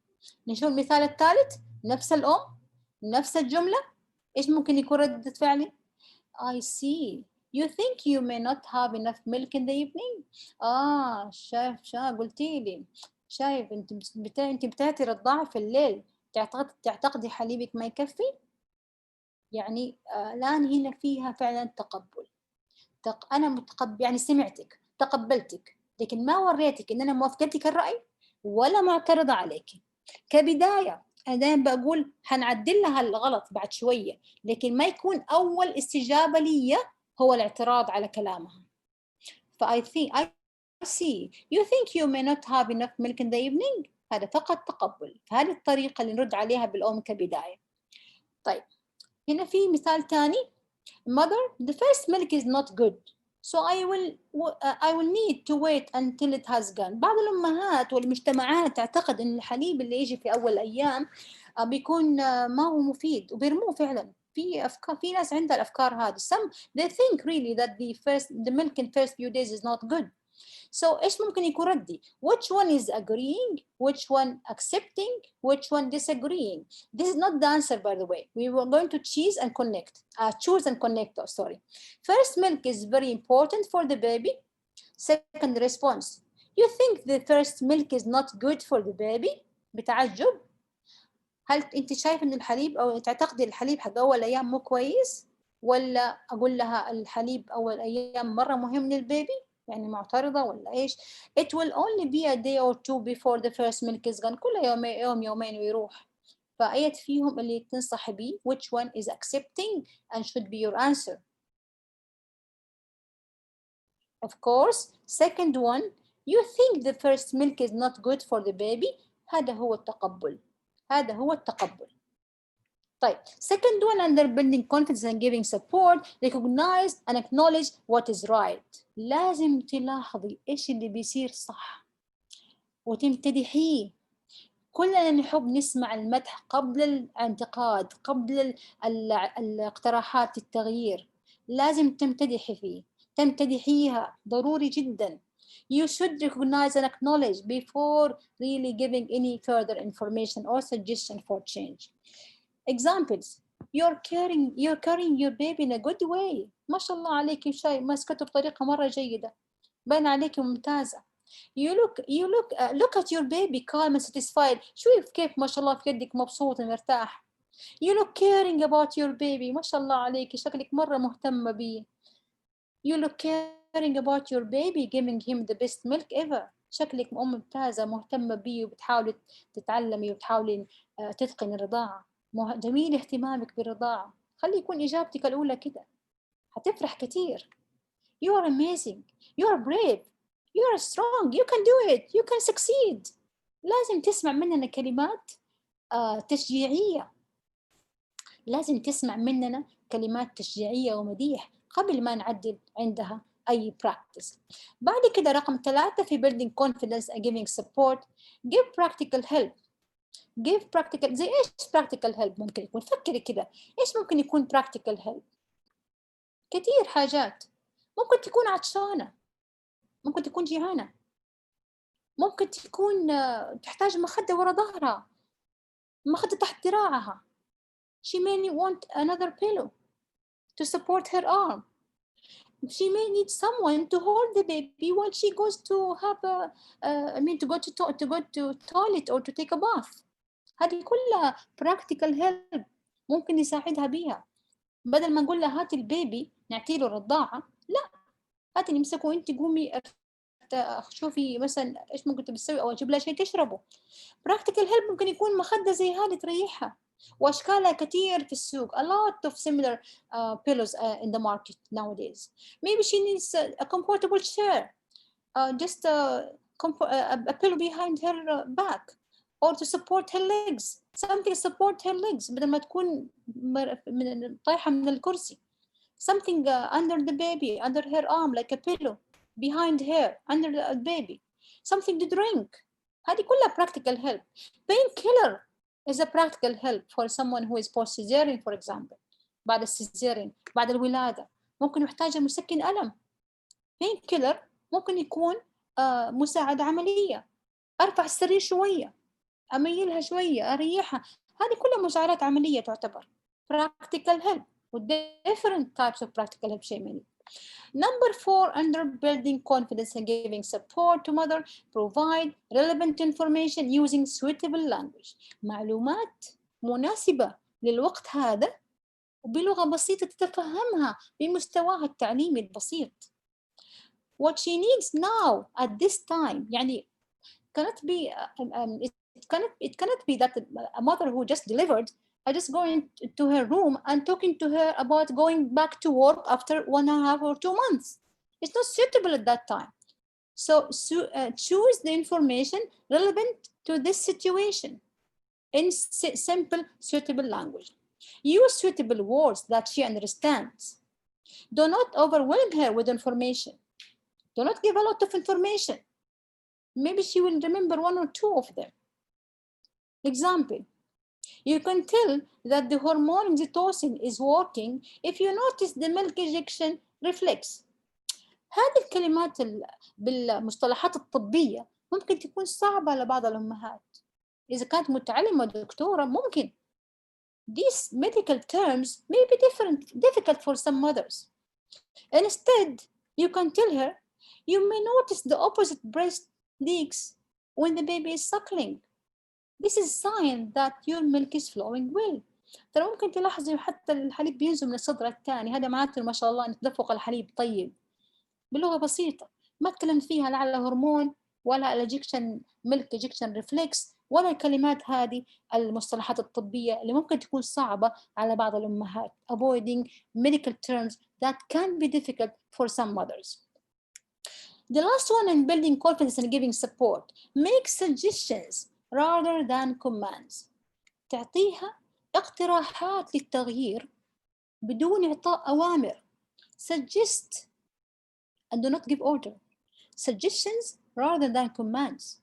نشوف المثال الثالث، نفس الأم نفس الجملة، إيش ممكن يكون ردة فعلي؟ I see. You think you may not have enough milk in the evening? شايف قلتي لي، شايف أنت بتعطي رضاعة في الليل، تعتقدي حليبك ما يكفي؟ يعني الآن هنا فيها فعلا تقبل. أنا متقبل، يعني سمعتك تقبلتك، لكن ما وريتك إن أنا موافقتك الرأي ولا معترضة عليك. كبداية أنا دائما بقول هنعدل لها الغلط بعد شوية، لكن ما يكون أول استجابة لي هو الاعتراض على كلامها. I see. You think you may not have enough milk in the evening. هذا فقط تقبل. فهذه الطريقة اللي نرد عليها بالأم كبداية. طيب هنا في مثال تاني. Mother, the first milk is not good. So I will need to wait until it has gone. بعض الأمهات والمجتمعات تعتقد إن الحليب اللي يجي في أول أيام بيكون ما هو مفيد وبيرموه فعلا. في ناس عندها الأفكار هذه. They think really that the milk in first few days is not good. So إيش ممكن يكون ردي؟ Which one is agreeing? Which one accepting? Which one disagreeing? This is not the answer, by the way. We were going to choose and connect. Sorry. First milk is very important for the baby. Second response. You think the first milk is not good for the baby? بتعجب. هل أنت شايف إن الحليب أو تعتقدي الحليب حق أول أيام مو كويس؟ ولا أقول لها الحليب أول أيام مرة مهم للبيبي؟ يعني معترضة ولا إيش؟ It will only be a day or two before the first milk is gone. كل يومين ويروح. فأية فيهم اللي تنصح بيه؟ Which one is accepting and should be your answer? Of course, second one, you think the first milk is not good for the baby. هذا هو التقبل. طيب second one, under building confidence and giving support, recognize and acknowledge what is right. لازم تلاحظي إيش اللي بيصير صح وتمتدحيه. كلنا نحب نسمع المدح قبل الانتقاد، قبل الاقتراحات التغيير. لازم تمتدحيها ضروري جدا. You should recognize and acknowledge before really giving any further information or suggestion for change. Examples. You're carrying your baby in a good way. ما شاء الله عليك، شاي ماسكته بطريقة مرة جيدة، باين عليك ممتازة. Look at your baby calm and satisfied. شوف كيف ما شاء الله في يدك مبسوط ومرتاح. You look caring about your baby. ما شاء الله عليك، شكلك مرة مهتمة بيه. You look caring about your baby, giving him the best milk ever. شكلك ممتازة مهتمة بيه وبتحاولي تتعلمي وبتحاولي تتقني الرضاعة. جميل اهتمامك بالرضاعة. خلي يكون إجابتك الأولى كده، هتفرح كتير. You are amazing. You are brave. You are strong. You can do it. You can succeed. لازم تسمع مننا كلمات تشجيعية. لازم تسمع مننا كلمات تشجيعية ومديح قبل ما نعدل عندها أي practice. بعد كده رقم 3 في building confidence and giving support. Give practical help. Give practical. زي إيش practical help ممكن يكون؟ فكري كده، إيش ممكن يكون practical help؟ كتير حاجات. ممكن تكون عطشانة، ممكن تكون جيعانة، ممكن تكون تحتاج مخدة ورا ظهرها، مخدة تحت ذراعها. She may want another pillow to support her arm. She may need someone to hold the baby while she goes to have to go to toilet or to take a bath. هذه كلها practical help ممكن يساعدها بيها. بدل ما نقول لها هاتي البيبي نعطي له رضاعة، لا، هاتي نمسكه وانت قومي شوفي مثلا ايش ممكن تسوي او اجيب لها شيء تشربه. practical help ممكن يكون مخدة زي هذه تريحها، وأشكالها كتير في السوق. A lot of similar pillows in the market nowadays. Maybe she needs a comfortable chair, just a pillow behind her back, or to support her legs. Something to support her legs بدل ما تكون طايحة من الكرسي. Something under the baby, under her arm, like a pillow behind her, under the baby. Something to drink. هذه كلها practical help. Painkiller is a practical help for someone who is post-cesarean, for example. بعد السيزارين، بعد الولادة، ممكن يحتاج مسكن ألم. Painkiller ممكن يكون مساعدة عملية. أرفع السرير شوية، أميلها شوية، أريحها. هذه كلها مساعدات عملية تعتبر practical help. different types of practical help شيء مني. Number 4, under building confidence and giving support to mother, provide relevant information using suitable language. معلومات مناسبة للوقت هذا وبلغة بسيطة تتفهمها بمستواها التعليمي البسيط. What she needs now at this time. يعني it cannot be that a mother who just delivered are just going to her room and talking to her about going back to work after 1.5 or 2 months. It's not suitable at that time. So choose the information relevant to this situation in simple, suitable language. Use suitable words that she understands. Do not overwhelm her with information. Do not give a lot of information. Maybe she will remember 1 or 2 of them. Example. You can tell that the hormone oxytocin is working if you notice the milk ejection reflex. هذه الكلمات بالمصطلحات الطبية ممكن تكون صعبة لبعض الأمهات. إذا كانت متعلمة دكتورة ممكن. These medical terms may be difficult for some mothers. Instead, you can tell her, you may notice the opposite breast leaks when the baby is suckling. This is a sign that your milk is flowing well. ترى ممكن تلاحظي حتى الحليب بينزل من الصدر الثاني، هذا معناته ما شاء الله ان تدفق الحليب طيب. بلغة بسيطة ما تكلم فيها لا على هرمون ولا على milk ejection reflex ولا الكلمات هذه المصطلحات الطبية اللي ممكن تكون صعبة على بعض الأمهات. Avoiding medical terms that can be difficult for some mothers. The last one in building confidence and giving support. Make suggestions rather than commands. تعطيها اقتراحات للتغيير بدون إعطاء أوامر. Suggest and do not give order. Suggestions rather than commands.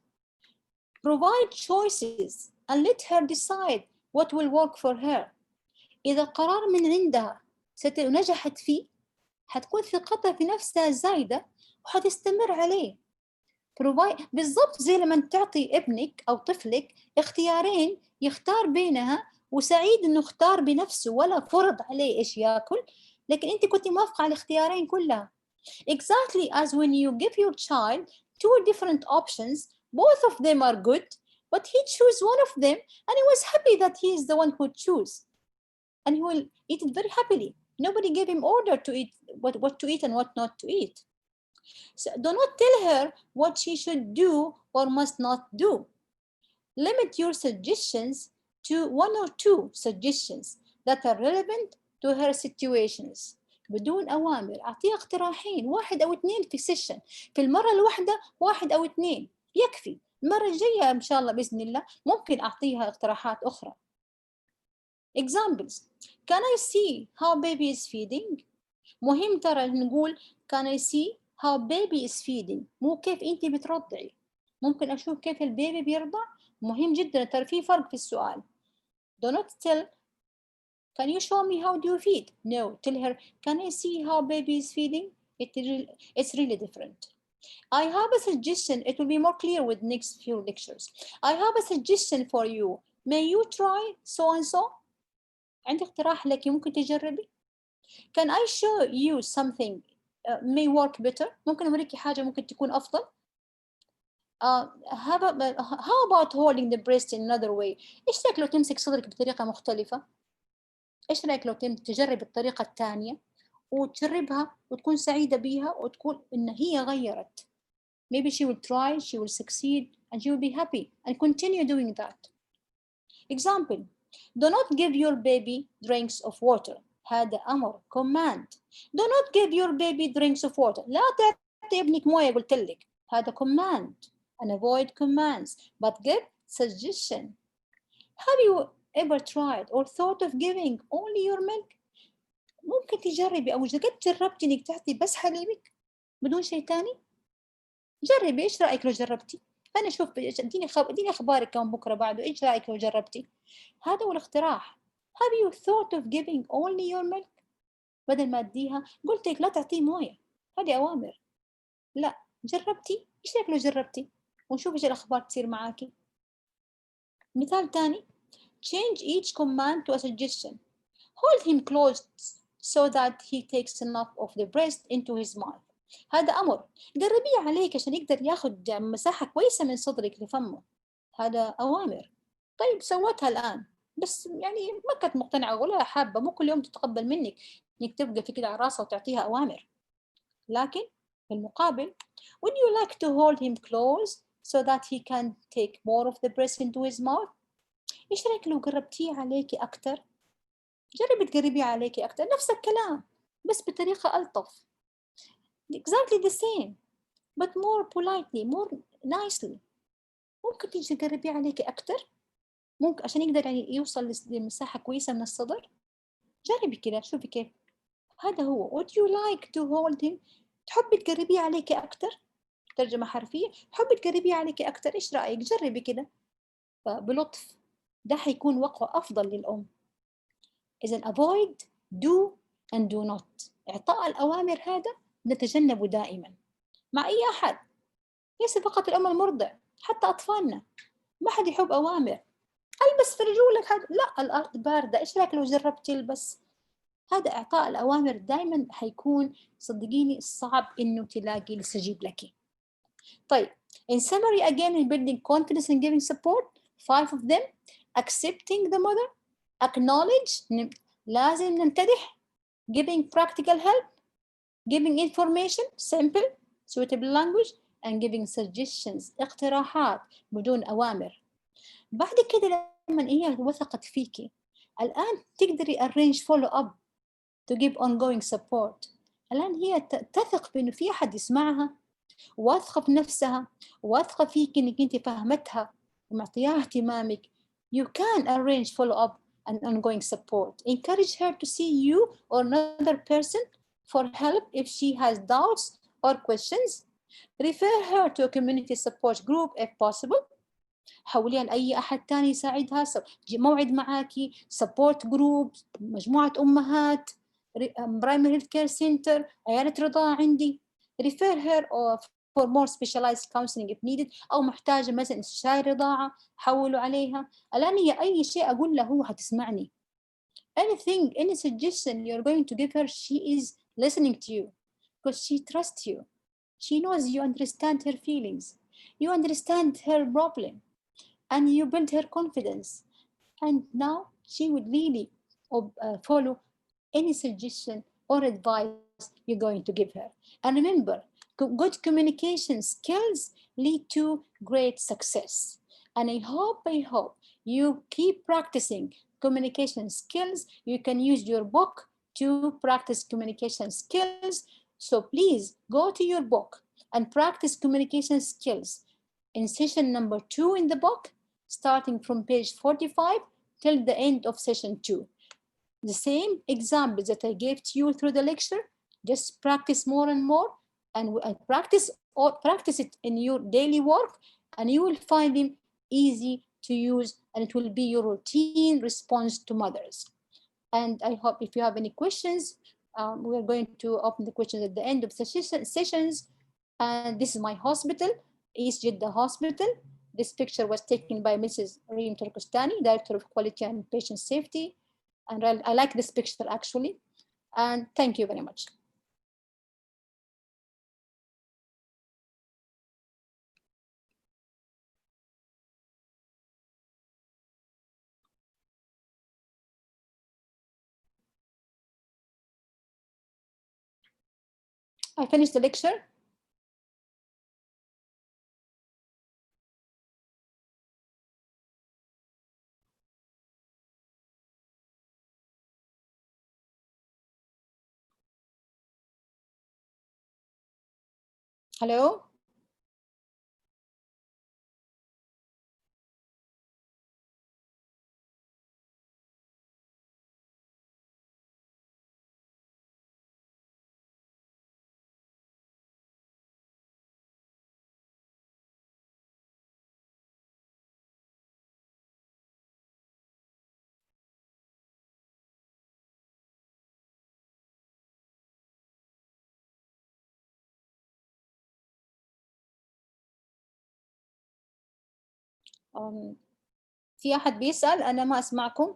Provide choices and let her decide what will work for her. إذا قرار من عندها ونجحت فيه حتكون ثقتها في نفسها زايدة وحتستمر عليه. بالضبط زي لما تعطي ابنك أو طفلك اختيارين يختار بينها وسعيد إنه اختار بنفسه ولا فرض عليه إيش يأكل، لكن أنت كنت موافقة على الاختيارين كلها. Exactly as when you give your child 2 different options, both of them are good, but he chose one of them and he was happy that he is the one who chose. And he will eat it very happily. Nobody gave him order to eat what to eat and what not to eat. So do not tell her what she should do or must not do. Limit your suggestions to 1 or 2 suggestions that are relevant to her situations. بدون أوامر. أعطيها اقتراحين 1 أو 2 في سيشن. في المرة الواحدة 1 أو 2 يكفي. المرة الجاية إن شاء الله بإذن الله ممكن أعطيها اقتراحات أخرى. Examples. Can I see how baby is feeding? مهم ترى نقول can I see how baby is feeding. مو كيف أنت بترضعي. ممكن أشوف كيف البيبي بيرضع. مهم جدا ترى في فرق في السؤال. Do not tell can you show me how do you feed? No, tell her can I see how baby is feeding? It's really different. I have a suggestion. It will be more clear with next few lectures. I have a suggestion for you. May you try so and so? عندي اقتراح لك ممكن تجربي. Can I show you something may work better? ممكن أوريكي حاجة ممكن تكون أفضل. How about holding the breast in another way? إيش رأيك لو تمسك صدرك بطريقة مختلفة؟ إيش رأيك لو تجرب الطريقة الثانية وتجربها وتكون سعيدة بيها وتقول إن هي غيرت. Maybe she will try, she will succeed, and she will be happy and continue doing that. Example, Do not give your baby drinks of water. هذا أمر command. Do not give your baby drinks of water. لا تعطي ابنك موية قلت لك. هذا command. And avoid commands. But give suggestion. Have you ever tried or thought of giving only your milk? ممكن تجربي أو قد جربتي إنك تعطي بس حليبك بدون شيء تاني؟ جربي. إيش رأيك لو جربتي؟ أنا أشوف اديني أخبارك كم بكرة بعده. إيش رأيك لو جربتي؟ هذا هو الاقتراح. Have you thought of giving only your milk? بدل ما أديها قلت لك لا تعطيه موية. هذه أوامر. لا جربتي؟ إيش رأيك لو جربتي؟ ونشوف إيش الأخبار تصير معاكي. مثال تاني. Change each command to a suggestion. Hold him close so that he takes enough of the breast into his mouth. هذا أمر. قربيه عليك عشان يقدر ياخذ مساحة كويسة من صدرك لفمه. هذا أوامر. طيب سوتها الآن بس يعني ما كانت مقتنعة ولا حابة. مو كل يوم تتقبل منك إنك تبقى في كده على راسها وتعطيها أوامر. لكن في المقابل would you like to hold him close so that he can take more of the breast into his mouth? إيش رأيك لو قربتيه عليكي أكتر؟ جربي تقربيه عليكي أكتر. نفس الكلام بس بطريقة ألطف. Exactly the same but more politely, more nicely. ممكن تيجي تقربيه عليكي أكتر. ممكن عشان يقدر يعني يوصل لمساحة كويسة من الصدر. جربي كده شوفي كيف. هذا هو. Would you like to hold him? تحبي تقربيه عليكي أكتر. ترجمة حرفية. تحبي تقربيه عليكي أكتر. إيش رأيك؟ جربي كده بلطف. ده حيكون وقوة أفضل للأم. إذن avoid, do and do not. إعطاء الأوامر هذا نتجنبه دائما مع أي أحد. ليس فقط الأم المرضع، حتى أطفالنا ما حد يحب أوامر. ألبس في رجولك هذا. لا الأرض باردة. إيش رأيك لو جربت تلبس؟ هذا إعطاء الأوامر دائما حيكون صدقيني صعب إنه تلاقي يستجيب لك. طيب in summary again in building confidence and giving support 5 of them. Accepting the mother, acknowledge لازم نمتدح, giving practical help, giving information simple suitable language and giving suggestions اقتراحات بدون أوامر. بعد كده لما هي وثقت فيكي الآن تقدري arrange follow up to give ongoing support. الآن هي تثق بأنه في أحد يسمعها واثقة في نفسها واثقة فيك إنك أنت فهمتها ومعطيها اهتمامك. You can arrange follow up and ongoing support. Encourage her to see you or another person for help if she has doubts or questions. Refer her to a community support group if possible. حوليها لأي أحد تاني يساعدها. موعد معاكي support group, مجموعة أمهات, primary health care center, عيادة رضاعة عندي. Refer her for more specialized counseling if needed. أو محتاجة مثلا استشاري رضاعة حولوا عليها. الآن هي أي شيء أقول له هو هتسمعني. Anything, any suggestion you're going to give her, she is listening to you because she trusts you. She knows you understand her feelings. You understand her problem and you build her confidence. And now she would really follow any suggestion or advice you're going to give her. And remember, good communication skills lead to great success. And I hope you keep practicing communication skills. You can use your book to practice communication skills. So please go to your book and practice communication skills. In session number 2 in the book, starting from page 45 till the end of session 2. The same examples that I gave to you through the lecture, just practice more and more and practice it in your daily work and you will find them easy to use and it will be your routine response to mothers. And I hope if you have any questions, we are going to open the questions at the end of the sessions. And this is my hospital, East Jeddah Hospital. This picture was taken by Mrs. Reem Turkestani, Director of Quality and Patient Safety. And I like this picture actually. And thank you very much. I finished the lecture. Hello? في أحد بيسأل؟ أنا ما أسمعكم.